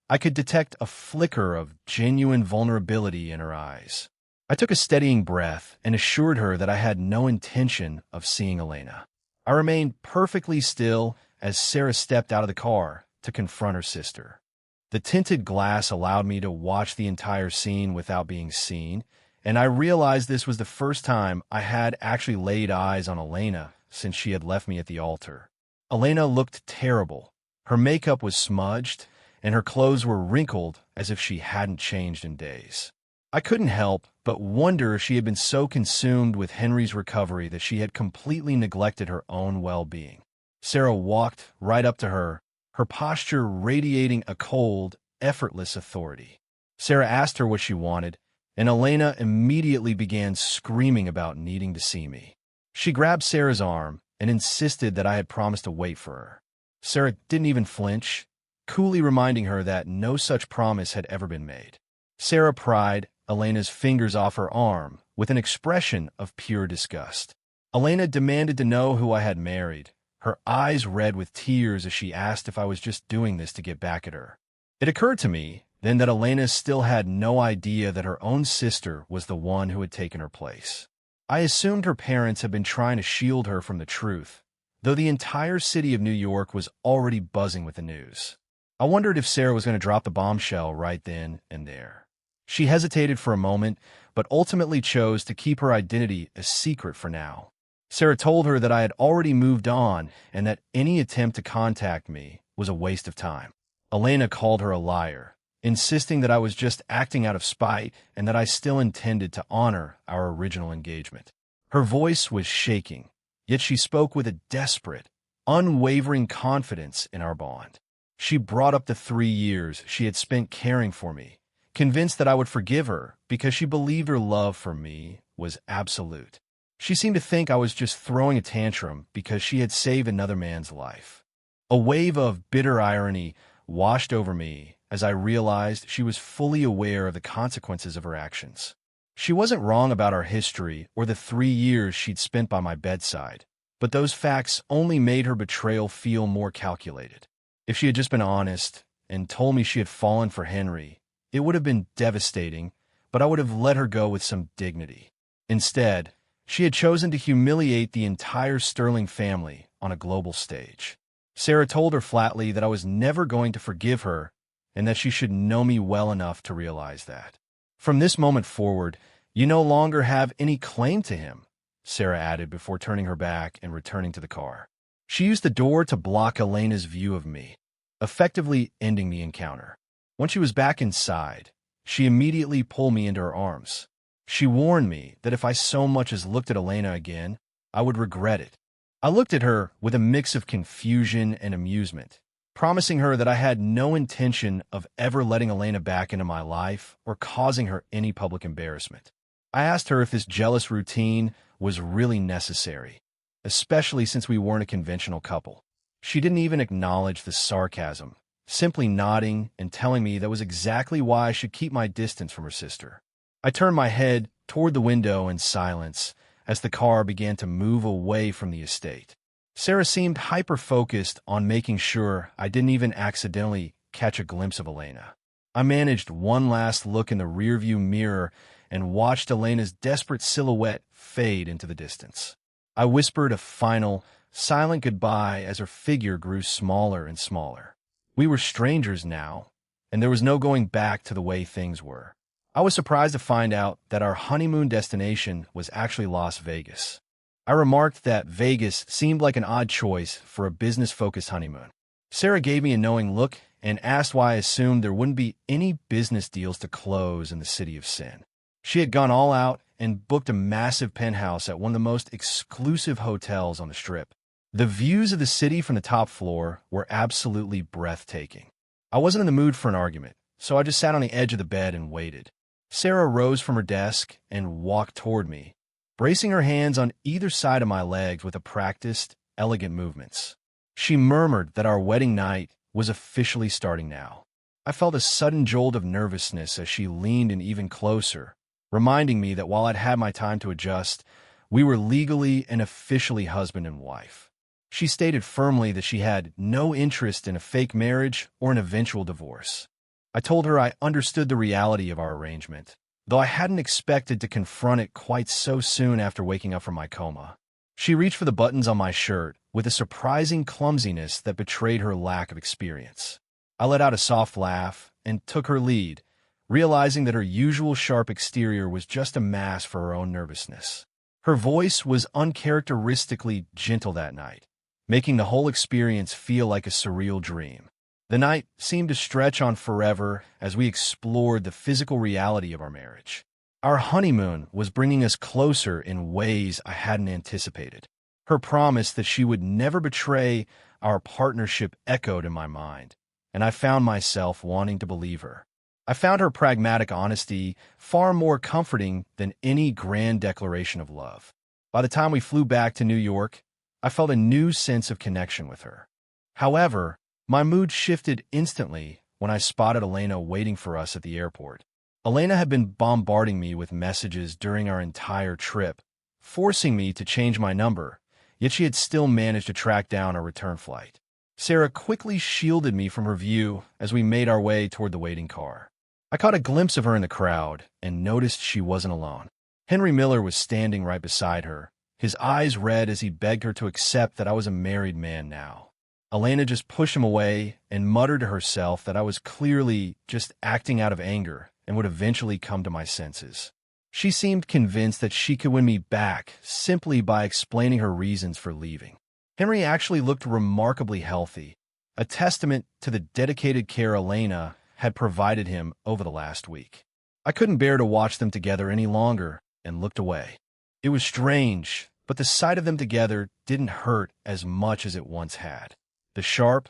I could detect a flicker of genuine vulnerability in her eyes. I took a steadying breath and assured her that I had no intention of seeing Elena. I remained perfectly still as Sarah stepped out of the car to confront her sister. The tinted glass allowed me to watch the entire scene without being seen, and I realized this was the first time I had actually laid eyes on Elena since she had left me at the altar. Elena looked terrible. Her makeup was smudged, and her clothes were wrinkled as if she hadn't changed in days. I couldn't help but wonder if she had been so consumed with Henry's recovery that she had completely neglected her own well-being. Sarah walked right up to her, her posture radiating a cold, effortless authority. Sarah asked her what she wanted, and Elena immediately began screaming about needing to see me. She grabbed Sarah's arm and insisted that I had promised to wait for her. Sarah didn't even flinch, coolly reminding her that no such promise had ever been made. Sarah pried Elena's fingers off her arm with an expression of pure disgust. Elena demanded to know who I had married, her eyes red with tears as she asked if I was just doing this to get back at her. It occurred to me then that Elena still had no idea that her own sister was the one who had taken her place. I assumed her parents had been trying to shield her from the truth, though the entire city of New York was already buzzing with the news. I wondered if Sarah was going to drop the bombshell right then and there. She hesitated for a moment, but ultimately chose to keep her identity a secret for now. Sarah told her that I had already moved on and that any attempt to contact me was a waste of time. Elena called her a liar, insisting that I was just acting out of spite and that I still intended to honor our original engagement. Her voice was shaking, yet she spoke with a desperate, unwavering confidence in our bond. She brought up the 3 years she had spent caring for me, convinced that I would forgive her because she believed her love for me was absolute. She seemed to think I was just throwing a tantrum because she had saved another man's life. A wave of bitter irony washed over me as I realized she was fully aware of the consequences of her actions. She wasn't wrong about our history or the 3 years she'd spent by my bedside, but those facts only made her betrayal feel more calculated. If she had just been honest and told me she had fallen for Henry, it would have been devastating, but I would have let her go with some dignity. Instead, she had chosen to humiliate the entire Sterling family on a global stage. Sarah told her flatly that I was never going to forgive her and that she should know me well enough to realize that. "From this moment forward, you no longer have any claim to him," Sarah added before turning her back and returning to the car. She used the door to block Elena's view of me, effectively ending the encounter. When she was back inside, she immediately pulled me into her arms. She warned me that if I so much as looked at Elena again, I would regret it. I looked at her with a mix of confusion and amusement, promising her that I had no intention of ever letting Elena back into my life or causing her any public embarrassment. I asked her if this jealous routine was really necessary, especially since we weren't a conventional couple. She didn't even acknowledge the sarcasm, simply nodding and telling me that was exactly why I should keep my distance from her sister. I turned my head toward the window in silence, as the car began to move away from the estate. Sarah seemed hyper-focused on making sure I didn't even accidentally catch a glimpse of Elena. I managed one last look in the rearview mirror and watched Elena's desperate silhouette fade into the distance. I whispered a final, silent goodbye as her figure grew smaller and smaller. We were strangers now, and there was no going back to the way things were. I was surprised to find out that our honeymoon destination was actually Las Vegas. I remarked that Vegas seemed like an odd choice for a business-focused honeymoon. Sarah gave me a knowing look and asked why I assumed there wouldn't be any business deals to close in the City of Sin. She had gone all out and booked a massive penthouse at one of the most exclusive hotels on the Strip. The views of the city from the top floor were absolutely breathtaking. I wasn't in the mood for an argument, so I just sat on the edge of the bed and waited. Sarah rose from her desk and walked toward me, bracing her hands on either side of my legs with practiced, elegant movements. She murmured that our wedding night was officially starting now. I felt a sudden jolt of nervousness as she leaned in even closer, reminding me that while I'd had my time to adjust, we were legally and officially husband and wife. She stated firmly that she had no interest in a fake marriage or an eventual divorce. I told her I understood the reality of our arrangement, though I hadn't expected to confront it quite so soon after waking up from my coma. She reached for the buttons on my shirt with a surprising clumsiness that betrayed her lack of experience. I let out a soft laugh and took her lead, realizing that her usual sharp exterior was just a mask for her own nervousness. Her voice was uncharacteristically gentle that night, making the whole experience feel like a surreal dream. The night seemed to stretch on forever as we explored the physical reality of our marriage. Our honeymoon was bringing us closer in ways I hadn't anticipated. Her promise that she would never betray our partnership echoed in my mind, and I found myself wanting to believe her. I found her pragmatic honesty far more comforting than any grand declaration of love. By the time we flew back to New York, I felt a new sense of connection with her. However, my mood shifted instantly when I spotted Elena waiting for us at the airport. Elena had been bombarding me with messages during our entire trip, forcing me to change my number, yet she had still managed to track down our return flight. Sarah quickly shielded me from her view as we made our way toward the waiting car. I caught a glimpse of her in the crowd and noticed she wasn't alone. Henry Miller was standing right beside her, his eyes red as he begged her to accept that I was a married man now. Elena just pushed him away and muttered to herself that I was clearly just acting out of anger and would eventually come to my senses. She seemed convinced that she could win me back simply by explaining her reasons for leaving. Henry actually looked remarkably healthy, a testament to the dedicated care Elena had provided him over the last week. I couldn't bear to watch them together any longer and looked away. It was strange, but the sight of them together didn't hurt as much as it once had. The sharp,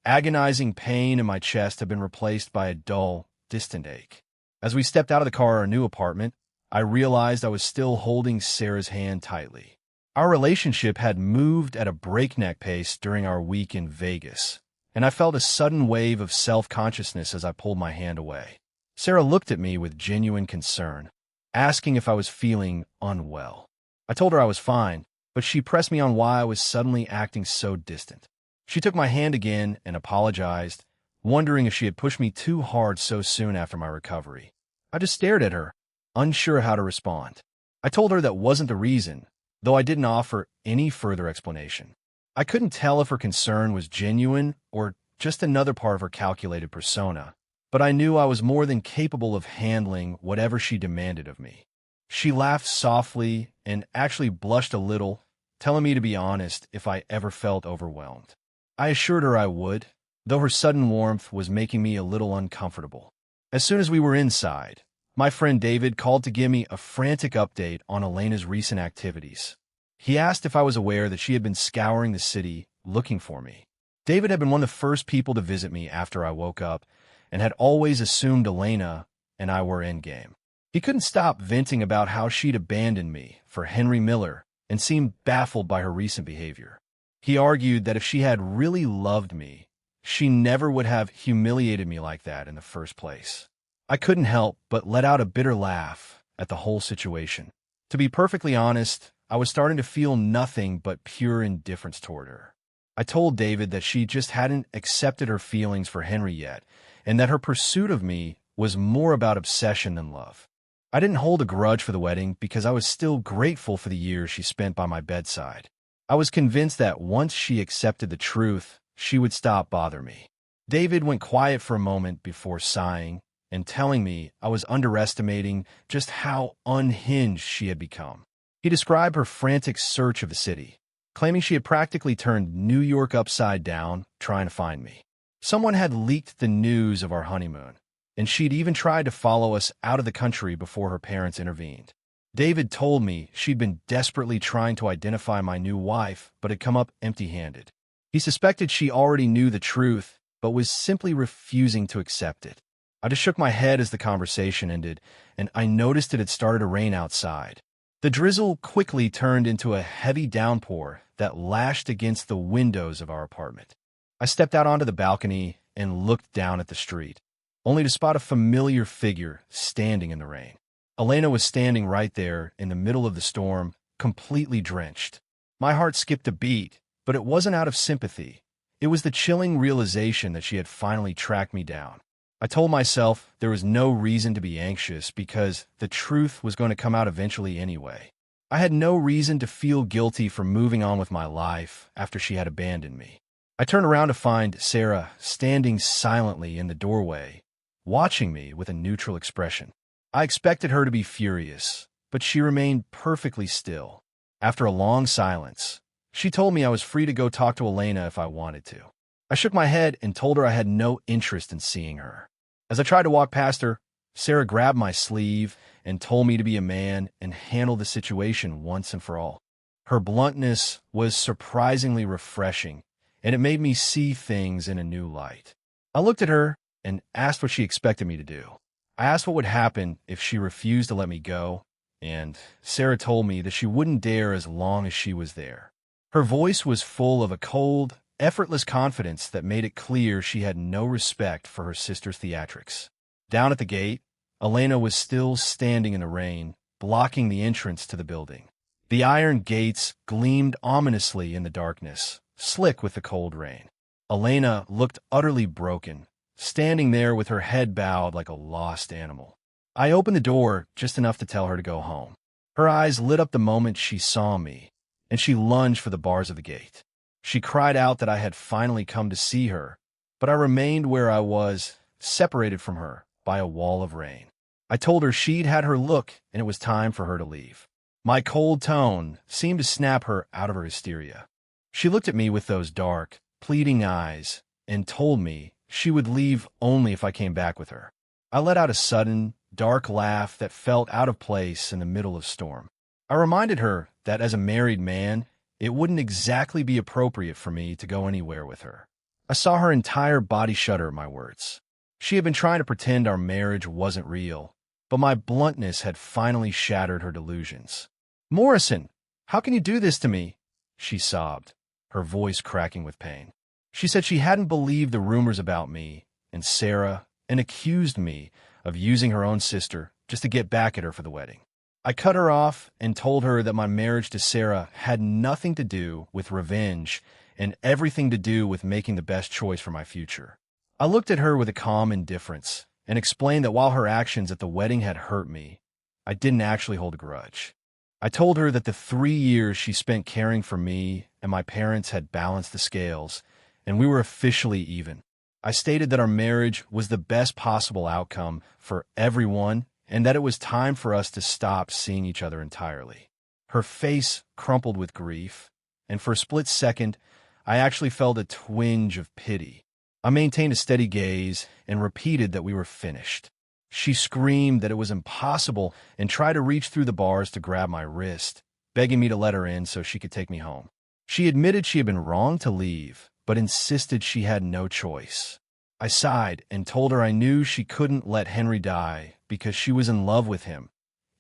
agonizing pain in my chest had been replaced by a dull, distant ache. As we stepped out of the car at our new apartment, I realized I was still holding Sarah's hand tightly. Our relationship had moved at a breakneck pace during our week in Vegas, and I felt a sudden wave of self-consciousness as I pulled my hand away. Sarah looked at me with genuine concern, asking if I was feeling unwell. I told her I was fine, but she pressed me on why I was suddenly acting so distant. She took my hand again and apologized, wondering if she had pushed me too hard so soon after my recovery. I just stared at her, unsure how to respond. I told her that wasn't the reason, though I didn't offer any further explanation. I couldn't tell if her concern was genuine or just another part of her calculated persona, but I knew I was more than capable of handling whatever she demanded of me. She laughed softly and actually blushed a little, telling me to be honest if I ever felt overwhelmed. I assured her I would, though her sudden warmth was making me a little uncomfortable. As soon as we were inside, my friend David called to give me a frantic update on Elena's recent activities. He asked if I was aware that she had been scouring the city looking for me. David had been one of the first people to visit me after I woke up and had always assumed Elena and I were endgame. He couldn't stop venting about how she'd abandoned me for Henry Miller and seemed baffled by her recent behavior. He argued that if she had really loved me, she never would have humiliated me like that in the first place. I couldn't help but let out a bitter laugh at the whole situation. To be perfectly honest, I was starting to feel nothing but pure indifference toward her. I told David that she just hadn't accepted her feelings for Henry yet, and that her pursuit of me was more about obsession than love. I didn't hold a grudge for the wedding because I was still grateful for the years she spent by my bedside. I was convinced that once she accepted the truth, she would stop bothering me. David went quiet for a moment before sighing and telling me I was underestimating just how unhinged she had become. He described her frantic search of the city, claiming she had practically turned New York upside down trying to find me. Someone had leaked the news of our honeymoon, and she'd even tried to follow us out of the country before her parents intervened. David told me she'd been desperately trying to identify my new wife, but had come up empty-handed. He suspected she already knew the truth, but was simply refusing to accept it. I just shook my head as the conversation ended, and I noticed it had started to rain outside. The drizzle quickly turned into a heavy downpour that lashed against the windows of our apartment. I stepped out onto the balcony and looked down at the street, only to spot a familiar figure standing in the rain. Elena was standing right there in the middle of the storm, completely drenched. My heart skipped a beat, but it wasn't out of sympathy. It was the chilling realization that she had finally tracked me down. I told myself there was no reason to be anxious because the truth was going to come out eventually anyway. I had no reason to feel guilty for moving on with my life after she had abandoned me. I turned around to find Sarah standing silently in the doorway, watching me with a neutral expression. I expected her to be furious, but she remained perfectly still. After a long silence, she told me I was free to go talk to Elena if I wanted to. I shook my head and told her I had no interest in seeing her. As I tried to walk past her, Sarah grabbed my sleeve and told me to be a man and handle the situation once and for all. Her bluntness was surprisingly refreshing, and it made me see things in a new light. I looked at her and asked what she expected me to do. I asked what would happen if she refused to let me go, and Sarah told me that she wouldn't dare as long as she was there. Her voice was full of a cold, effortless confidence that made it clear she had no respect for her sister's theatrics. Down at the gate, Elena was still standing in the rain, blocking the entrance to the building. The iron gates gleamed ominously in the darkness, slick with the cold rain. Elena looked utterly broken, standing there with her head bowed like a lost animal. I opened the door just enough to tell her to go home. Her eyes lit up the moment she saw me, and she lunged for the bars of the gate. She cried out that I had finally come to see her, but I remained where I was, separated from her by a wall of rain. I told her she'd had her look and it was time for her to leave. My cold tone seemed to snap her out of her hysteria. She looked at me with those dark, pleading eyes and told me she would leave only if I came back with her. I let out a sudden, dark laugh that felt out of place in the middle of storm. I reminded her that as a married man, it wouldn't exactly be appropriate for me to go anywhere with her. I saw her entire body shudder at my words. She had been trying to pretend our marriage wasn't real, but my bluntness had finally shattered her delusions. "Morrison, how can you do this to me?" she sobbed, her voice cracking with pain. She said she hadn't believed the rumors about me and Sarah and accused me of using her own sister just to get back at her for the wedding. I cut her off and told her that my marriage to Sarah had nothing to do with revenge and everything to do with making the best choice for my future. I looked at her with a calm indifference and explained that while her actions at the wedding had hurt me, I didn't actually hold a grudge. I told her that the 3 years she spent caring for me and my parents had balanced the scales, and we were officially even. I stated that our marriage was the best possible outcome for everyone and that it was time for us to stop seeing each other entirely. Her face crumpled with grief, and for a split second, I actually felt a twinge of pity. I maintained a steady gaze and repeated that we were finished. She screamed that it was impossible and tried to reach through the bars to grab my wrist, begging me to let her in so she could take me home. She admitted she had been wrong to leave, but insisted she had no choice. I sighed and told her I knew she couldn't let Henry die because she was in love with him,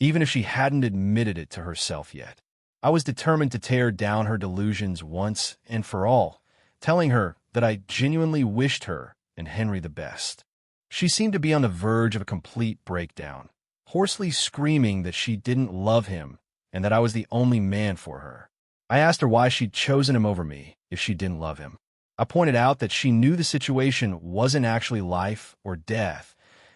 even if she hadn't admitted it to herself yet. I was determined to tear down her delusions once and for all, telling her that I genuinely wished her and Henry the best. She seemed to be on the verge of a complete breakdown, hoarsely screaming that she didn't love him and that I was the only man for her. I asked her why she'd chosen him over me if she didn't love him. I pointed out that she knew the situation wasn't actually life or death,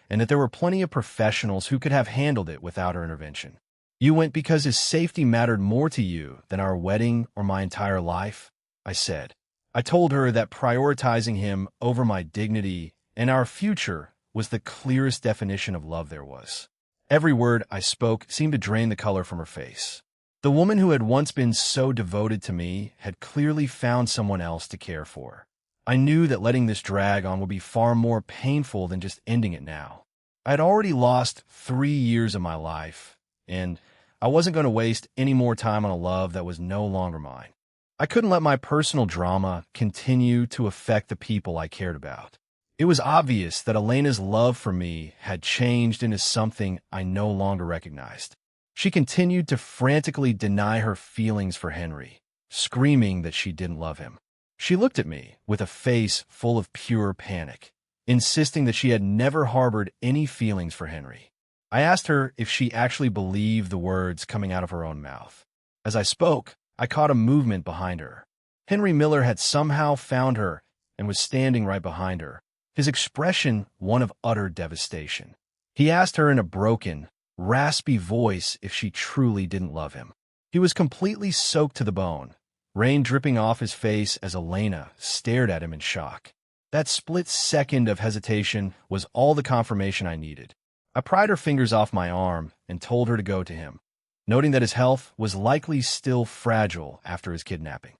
and that there were plenty of professionals who could have handled it without her intervention. "You went because his safety mattered more to you than our wedding or my entire life," I said. I told her that prioritizing him over my dignity and our future was the clearest definition of love there was. Every word I spoke seemed to drain the color from her face. The woman who had once been so devoted to me had clearly found someone else to care for. I knew that letting this drag on would be far more painful than just ending it now. I had already lost 3 years of my life, and I wasn't going to waste any more time on a love that was no longer mine. I couldn't let my personal drama continue to affect the people I cared about. It was obvious that Elena's love for me had changed into something I no longer recognized. She continued to frantically deny her feelings for Henry, screaming that she didn't love him. She looked at me with a face full of pure panic, insisting that she had never harbored any feelings for Henry. I asked her if she actually believed the words coming out of her own mouth. As I spoke, I caught a movement behind her. Henry Miller had somehow found her and was standing right behind her, his expression one of utter devastation. He asked her in a broken, raspy voice if she truly didn't love him. He was completely soaked to the bone, rain dripping off his face as Elena stared at him in shock. That split second of hesitation was all the confirmation I needed. I pried her fingers off my arm and told her to go to him, noting that his health was likely still fragile after his kidnapping.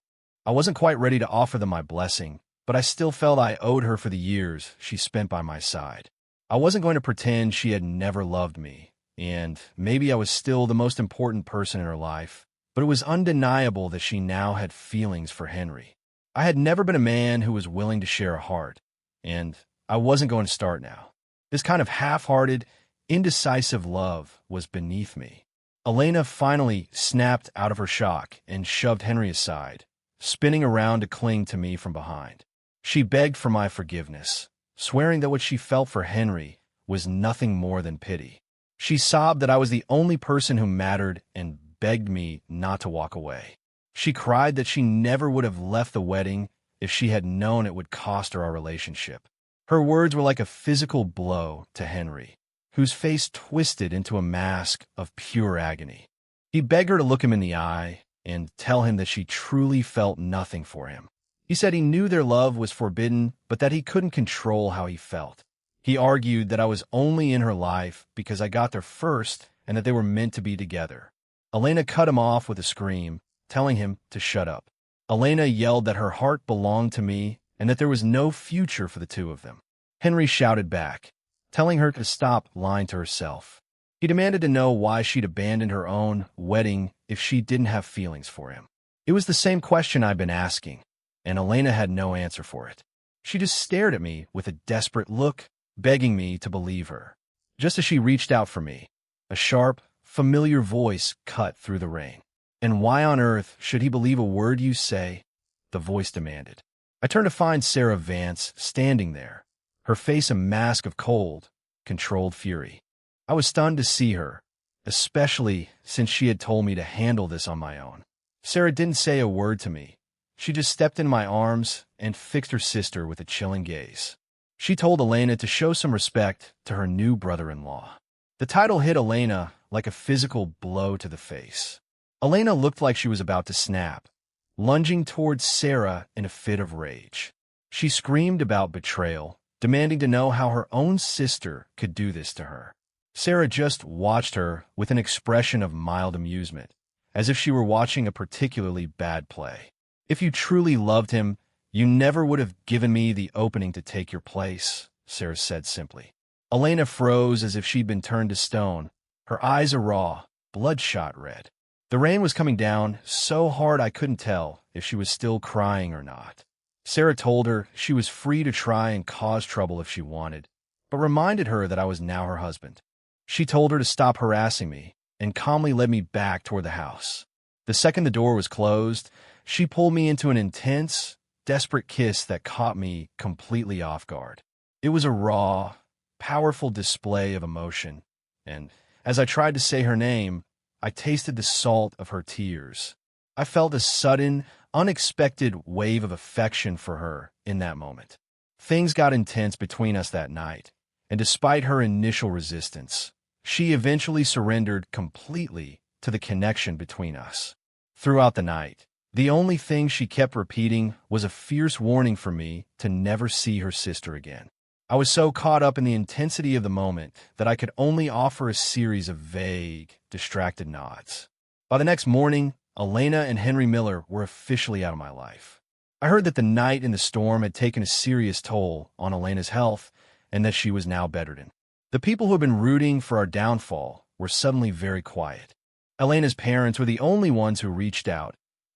I wasn't quite ready to offer them my blessing, but I still felt I owed her for the years she spent by my side. I wasn't going to pretend she had never loved me, and maybe I was still the most important person in her life, but it was undeniable that she now had feelings for Henry. I had never been a man who was willing to share a heart, and I wasn't going to start now. This kind of half-hearted, indecisive love was beneath me. Elena finally snapped out of her shock and shoved Henry aside, spinning around to cling to me from behind. She begged for my forgiveness, swearing that what she felt for Henry was nothing more than pity. She sobbed that I was the only person who mattered and begged me not to walk away. She cried that she never would have left the wedding if she had known it would cost her our relationship. Her words were like a physical blow to Henry, whose face twisted into a mask of pure agony. He begged her to look him in the eye and tell him that she truly felt nothing for him. He said he knew their love was forbidden, but that he couldn't control how he felt. He argued that I was only in her life because I got there first and that they were meant to be together. Elena cut him off with a scream, telling him to shut up. Elena yelled that her heart belonged to me and that there was no future for the two of them. Henry shouted back, telling her to stop lying to herself. He demanded to know why she'd abandoned her own wedding if she didn't have feelings for him. It was the same question I'd been asking, and Elena had no answer for it. She just stared at me with a desperate look, begging me to believe her. Just as she reached out for me, a sharp, familiar voice cut through the rain. "And why on earth should he believe a word you say?" the voice demanded. I turned to find Sarah Vance standing there, her face a mask of cold, controlled fury. I was stunned to see her, especially since she had told me to handle this on my own. Sarah didn't say a word to me. She just stepped in my arms and fixed her sister with a chilling gaze. She told Elena to show some respect to her new brother-in-law. The title hit Elena like a physical blow to the face. Elena looked like she was about to snap, lunging towards Sarah in a fit of rage. She screamed about betrayal, demanding to know how her own sister could do this to her. Sarah just watched her with an expression of mild amusement, as if she were watching a particularly bad play. "If you truly loved him, you never would have given me the opening to take your place," Sarah said simply. Elena froze as if she'd been turned to stone, her eyes a raw, bloodshot red. The rain was coming down so hard I couldn't tell if she was still crying or not. Sarah told her she was free to try and cause trouble if she wanted, but reminded her that I was now her husband. She told her to stop harassing me and calmly led me back toward the house. The second the door was closed, she pulled me into an intense, desperate kiss that caught me completely off guard. It was a raw, powerful display of emotion, and as I tried to say her name, I tasted the salt of her tears. I felt a sudden, unexpected wave of affection for her in that moment. Things got intense between us that night, and despite her initial resistance, she eventually surrendered completely to the connection between us. Throughout the night, the only thing she kept repeating was a fierce warning for me to never see her sister again. I was so caught up in the intensity of the moment that I could only offer a series of vague, distracted nods. By the next morning, Elena and Henry Miller were officially out of my life. I heard that the night in the storm had taken a serious toll on Elena's health and that she was now bedridden. The people who had been rooting for our downfall were suddenly very quiet. Elena's parents were the only ones who reached out,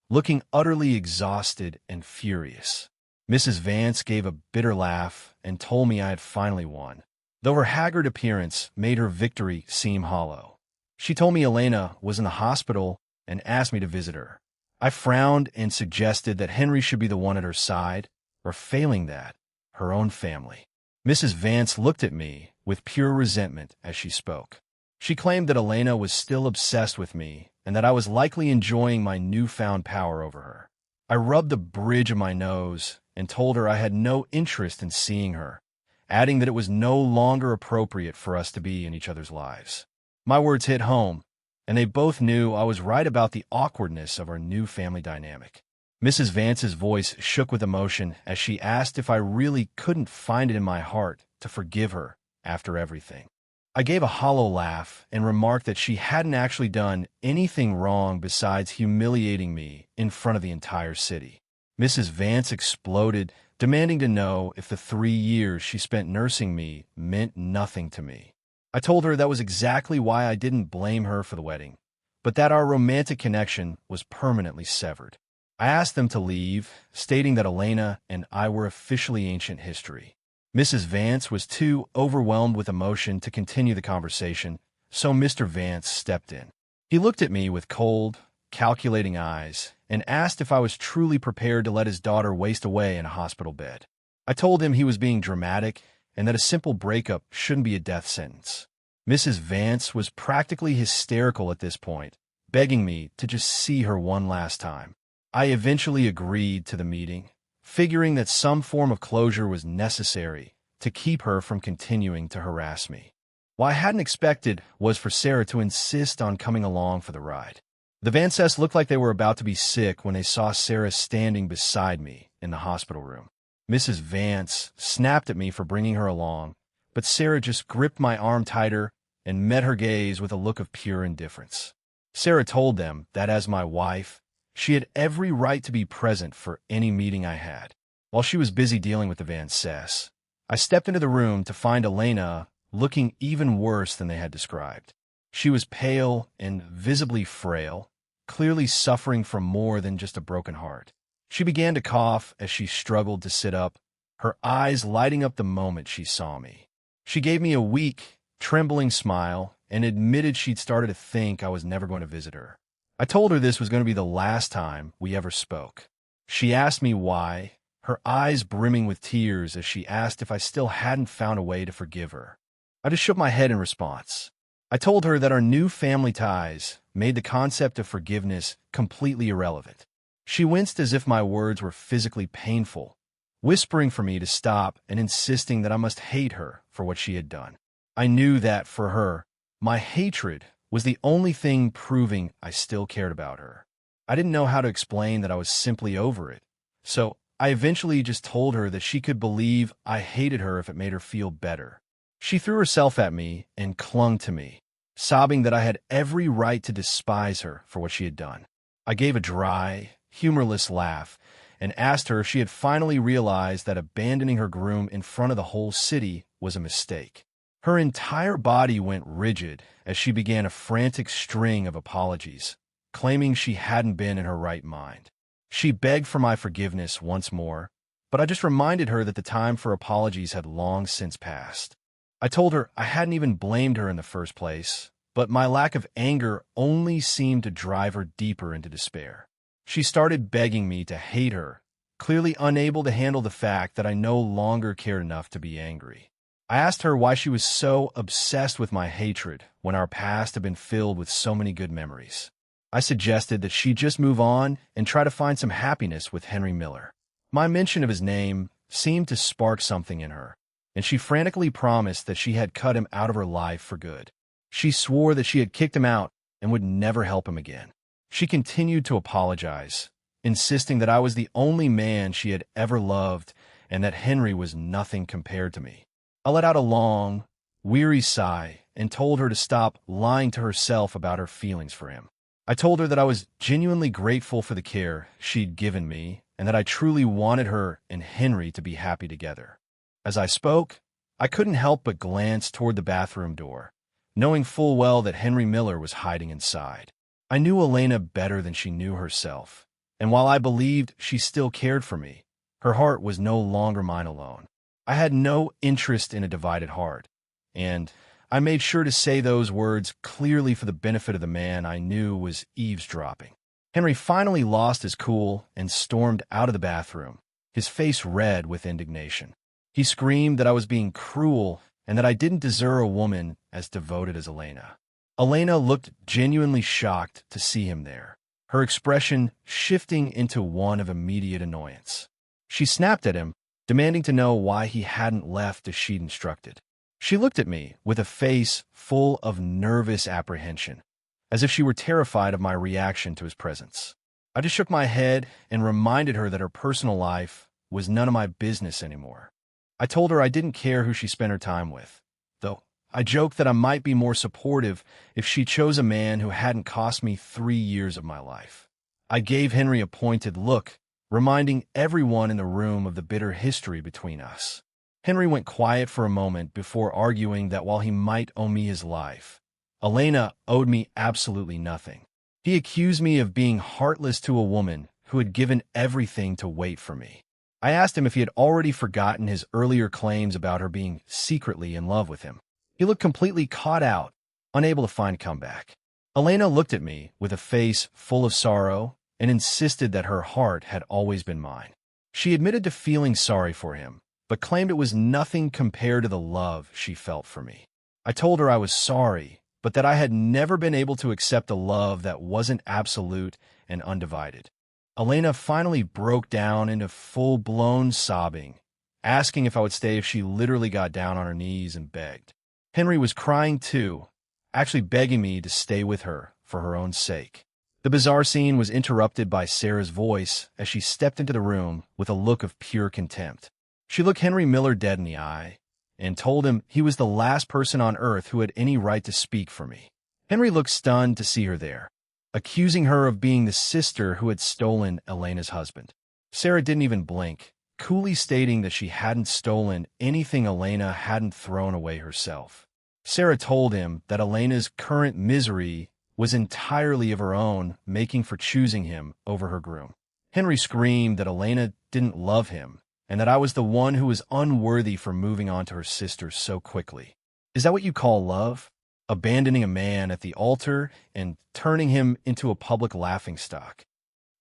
looking utterly exhausted and furious. Mrs. Vance gave a bitter laugh and told me I had finally won, though her haggard appearance made her victory seem hollow. She told me Elena was in the hospital and asked me to visit her. I frowned and suggested that Henry should be the one at her side, or failing that, her own family. Mrs. Vance looked at me with pure resentment as she spoke. She claimed that Elena was still obsessed with me and that I was likely enjoying my newfound power over her. I rubbed the bridge of my nose and told her I had no interest in seeing her, adding that it was no longer appropriate for us to be in each other's lives. My words hit home, and they both knew I was right about the awkwardness of our new family dynamic. Mrs. Vance's voice shook with emotion as she asked if I really couldn't find it in my heart to forgive her after everything. I gave a hollow laugh and remarked that she hadn't actually done anything wrong besides humiliating me in front of the entire city. Mrs. Vance exploded, demanding to know if the 3 years she spent nursing me meant nothing to me. I told her that was exactly why I didn't blame her for the wedding, but that our romantic connection was permanently severed. I asked them to leave, stating that Elena and I were officially ancient history. Mrs. Vance was too overwhelmed with emotion to continue the conversation, so Mr. Vance stepped in. He looked at me with cold, calculating eyes and asked if I was truly prepared to let his daughter waste away in a hospital bed. I told him he was being dramatic and that a simple breakup shouldn't be a death sentence. Mrs. Vance was practically hysterical at this point, begging me to just see her one last time. I eventually agreed to the meeting, figuring that some form of closure was necessary to keep her from continuing to harass me. What I hadn't expected was for Sarah to insist on coming along for the ride. The Vances looked like they were about to be sick when they saw Sarah standing beside me in the hospital room. Mrs. Vance snapped at me for bringing her along, but Sarah just gripped my arm tighter and met her gaze with a look of pure indifference. Sarah told them that as my wife, she had every right to be present for any meeting I had. While she was busy dealing with the Vances, I stepped into the room to find Elena looking even worse than they had described. She was pale and visibly frail, clearly suffering from more than just a broken heart. She began to cough as she struggled to sit up, her eyes lighting up the moment she saw me. She gave me a weak, trembling smile and admitted she'd started to think I was never going to visit her. I told her this was going to be the last time we ever spoke. She asked me why, her eyes brimming with tears as she asked if I still hadn't found a way to forgive her. I just shook my head in response. I told her that our new family ties made the concept of forgiveness completely irrelevant. She winced as if my words were physically painful, whispering for me to stop and insisting that I must hate her for what she had done. I knew that, for her, my hatred was the only thing proving I still cared about her. I didn't know how to explain that I was simply over it, so I eventually just told her that she could believe I hated her if it made her feel better. She threw herself at me and clung to me, sobbing that I had every right to despise her for what she had done. I gave a dry, humorless laugh and asked her if she had finally realized that abandoning her groom in front of the whole city was a mistake. Her entire body went rigid as she began a frantic string of apologies, claiming she hadn't been in her right mind. She begged for my forgiveness once more, but I just reminded her that the time for apologies had long since passed. I told her I hadn't even blamed her in the first place, but my lack of anger only seemed to drive her deeper into despair. She started begging me to hate her, clearly unable to handle the fact that I no longer cared enough to be angry. I asked her why she was so obsessed with my hatred when our past had been filled with so many good memories. I suggested that she just move on and try to find some happiness with Henry Miller. My mention of his name seemed to spark something in her, and she frantically promised that she had cut him out of her life for good. She swore that she had kicked him out and would never help him again. She continued to apologize, insisting that I was the only man she had ever loved and that Henry was nothing compared to me. I let out a long, weary sigh and told her to stop lying to herself about her feelings for him. I told her that I was genuinely grateful for the care she'd given me and that I truly wanted her and Henry to be happy together. As I spoke, I couldn't help but glance toward the bathroom door, knowing full well that Henry Miller was hiding inside. I knew Elena better than she knew herself, and while I believed she still cared for me, her heart was no longer mine alone. I had no interest in a divided heart, and I made sure to say those words clearly for the benefit of the man I knew was eavesdropping. Henry finally lost his cool and stormed out of the bathroom, his face red with indignation. He screamed that I was being cruel and that I didn't deserve a woman as devoted as Elena. Elena looked genuinely shocked to see him there, her expression shifting into one of immediate annoyance. She snapped at him, demanding to know why he hadn't left as she'd instructed. She looked at me with a face full of nervous apprehension, as if she were terrified of my reaction to his presence. I just shook my head and reminded her that her personal life was none of my business anymore. I told her I didn't care who she spent her time with, though I joked that I might be more supportive if she chose a man who hadn't cost me 3 years of my life. I gave Henry a pointed look, reminding everyone in the room of the bitter history between us. Henry went quiet for a moment before arguing that while he might owe me his life, Elena owed me absolutely nothing. He accused me of being heartless to a woman who had given everything to wait for me. I asked him if he had already forgotten his earlier claims about her being secretly in love with him. He looked completely caught out, unable to find a comeback. Elena looked at me with a face full of sorrow and insisted that her heart had always been mine. She admitted to feeling sorry for him, but claimed it was nothing compared to the love she felt for me. I told her I was sorry, but that I had never been able to accept a love that wasn't absolute and undivided. Elena finally broke down into full-blown sobbing, asking if I would stay if she literally got down on her knees and begged. Henry was crying too, actually begging me to stay with her for her own sake. The bizarre scene was interrupted by Sarah's voice as she stepped into the room with a look of pure contempt. She looked Henry Miller dead in the eye and told him he was the last person on earth who had any right to speak for me. Henry looked stunned to see her there, accusing her of being the sister who had stolen Elena's husband. Sarah didn't even blink, coolly stating that she hadn't stolen anything Elena hadn't thrown away herself. Sarah told him that Elena's current misery was entirely of her own making for choosing him over her groom. Henry screamed that Elena didn't love him and that I was the one who was unworthy for moving on to her sister so quickly. Is that what you call love? Abandoning a man at the altar and turning him into a public laughingstock?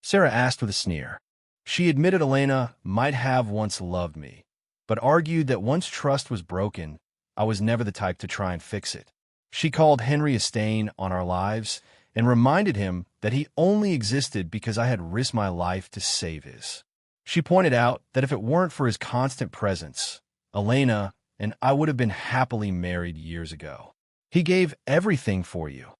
Sarah asked with a sneer. She admitted Elena might have once loved me, but argued that once trust was broken, I was never the type to try and fix it. She called Henry a stain on our lives and reminded him that he only existed because I had risked my life to save his. She pointed out that if it weren't for his constant presence, Elena and I would have been happily married years ago. He gave everything for you,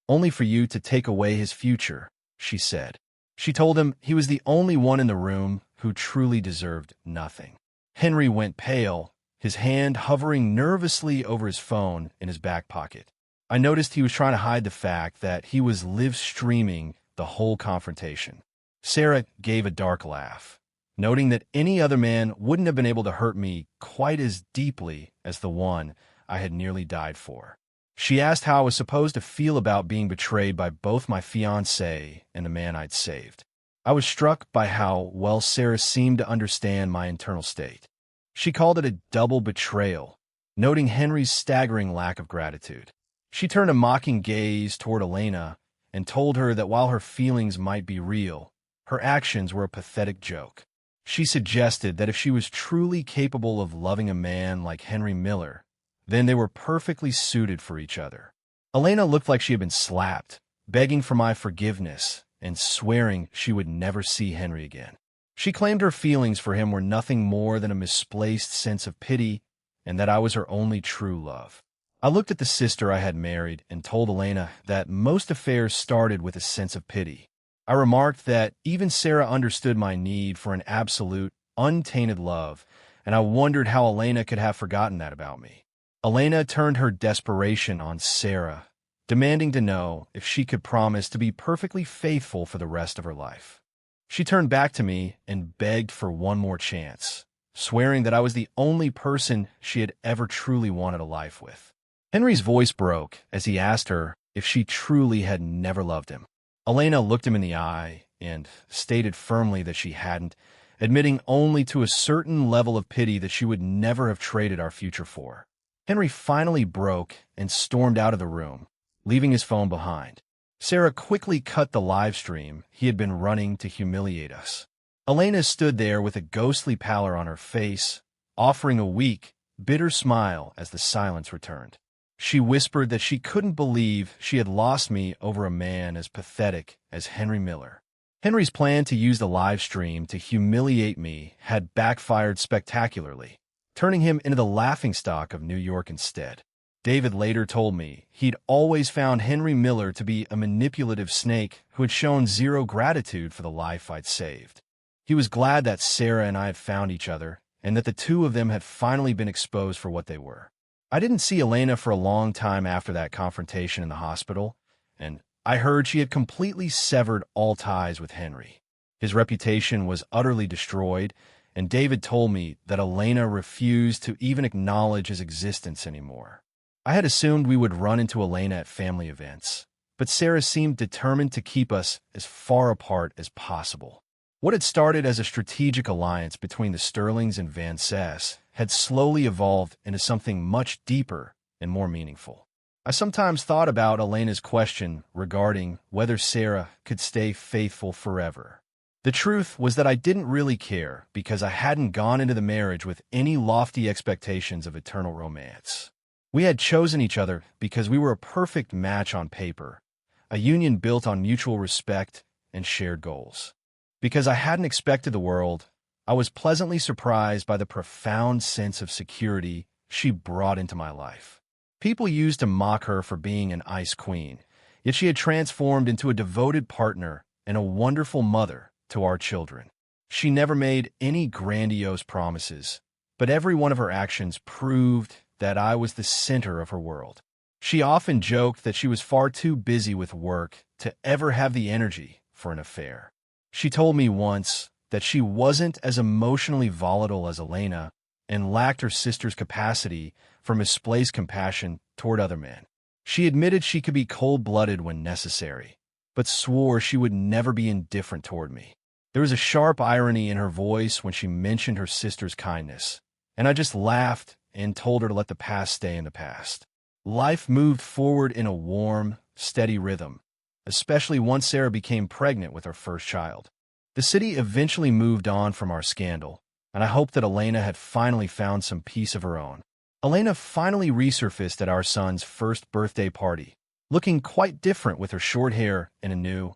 only for you to take away his future, she said. She told him he was the only one in the room who truly deserved nothing. Henry went pale, his hand hovering nervously over his phone in his back pocket. I noticed he was trying to hide the fact that he was live streaming the whole confrontation. Sarah gave a dark laugh, noting that any other man wouldn't have been able to hurt me quite as deeply as the one I had nearly died for. She asked how I was supposed to feel about being betrayed by both my fiancé and the man I'd saved. I was struck by how well Sarah seemed to understand my internal state. She called it a double betrayal, noting Henry's staggering lack of gratitude. She turned a mocking gaze toward Elena and told her that while her feelings might be real, her actions were a pathetic joke. She suggested that if she was truly capable of loving a man like Henry Miller, then they were perfectly suited for each other. Elena looked like she had been slapped, begging for my forgiveness and swearing she would never see Henry again. She claimed her feelings for him were nothing more than a misplaced sense of pity and that I was her only true love. I looked at the sister I had married and told Elena that most affairs started with a sense of pity. I remarked that even Sarah understood my need for an absolute, untainted love, and I wondered how Elena could have forgotten that about me. Elena turned her desperation on Sarah, demanding to know if she could promise to be perfectly faithful for the rest of her life. She turned back to me and begged for one more chance, swearing that I was the only person she had ever truly wanted a life with. Henry's voice broke as he asked her if she truly had never loved him. Elena looked him in the eye and stated firmly that she hadn't, admitting only to a certain level of pity that she would never have traded our future for. Henry finally broke and stormed out of the room, leaving his phone behind. Sarah quickly cut the live stream he had been running to humiliate us. Elena stood there with a ghostly pallor on her face, offering a weak, bitter smile as the silence returned. She whispered that she couldn't believe she had lost me over a man as pathetic as Henry Miller. Henry's plan to use the live stream to humiliate me had backfired spectacularly, turning him into the laughingstock of New York instead. David later told me he'd always found Henry Miller to be a manipulative snake who had shown zero gratitude for the life I'd saved. He was glad that Sarah and I had found each other and that the two of them had finally been exposed for what they were. I didn't see Elena for a long time after that confrontation in the hospital, and I heard she had completely severed all ties with Henry. His reputation was utterly destroyed, and David told me that Elena refused to even acknowledge his existence anymore. I had assumed we would run into Elena at family events, but Sarah seemed determined to keep us as far apart as possible. What had started as a strategic alliance between the Sterlings and Van Cess had slowly evolved into something much deeper and more meaningful. I sometimes thought about Elena's question regarding whether Sarah could stay faithful forever. The truth was that I didn't really care because I hadn't gone into the marriage with any lofty expectations of eternal romance. We had chosen each other because we were a perfect match on paper, a union built on mutual respect and shared goals. Because I hadn't expected the world, I was pleasantly surprised by the profound sense of security she brought into my life. People used to mock her for being an ice queen, yet she had transformed into a devoted partner and a wonderful mother to our children. She never made any grandiose promises, but every one of her actions proved that I was the center of her world. She often joked that she was far too busy with work to ever have the energy for an affair. She told me once that she wasn't as emotionally volatile as Elena and lacked her sister's capacity for misplaced compassion toward other men. She admitted she could be cold-blooded when necessary, but swore she would never be indifferent toward me. There was a sharp irony in her voice when she mentioned her sister's kindness, and I just laughed and told her to let the past stay in the past. Life moved forward in a warm, steady rhythm, especially once Sarah became pregnant with her first child. The city eventually moved on from our scandal, and I hoped that Elena had finally found some peace of her own. Elena finally resurfaced at our son's first birthday party, looking quite different with her short hair and a new,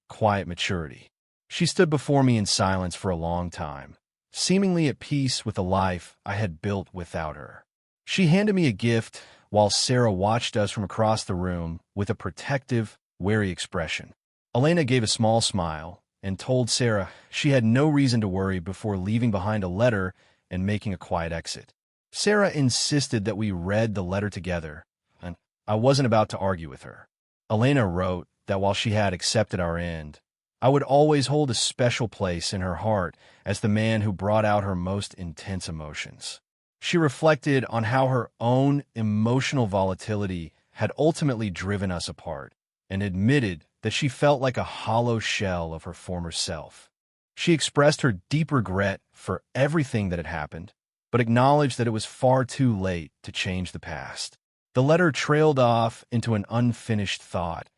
quiet maturity. She stood before me in silence for a long time, seemingly at peace with the life I had built without her. She handed me a gift while Sarah watched us from across the room with a protective, wary expression. Elena gave a small smile and told Sarah she had no reason to worry before leaving behind a letter and making a quiet exit. Sarah insisted that we read the letter together, and I wasn't about to argue with her. Elena wrote that while she had accepted our end, I would always hold a special place in her heart as the man who brought out her most intense emotions. She reflected on how her own emotional volatility had ultimately driven us apart, and admitted that she felt like a hollow shell of her former self. She expressed her deep regret for everything that had happened, but acknowledged that it was far too late to change the past. The letter trailed off into an unfinished thought.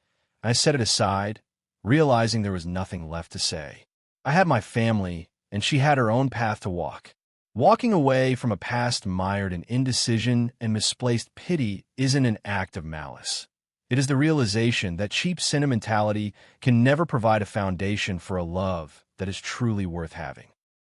I set it aside, realizing there was nothing left to say. I had my family and she had her own path to walk. Walking away from a past mired in indecision and misplaced pity isn't an act of malice. It is the realization that cheap sentimentality can never provide a foundation for a love that is truly worth having.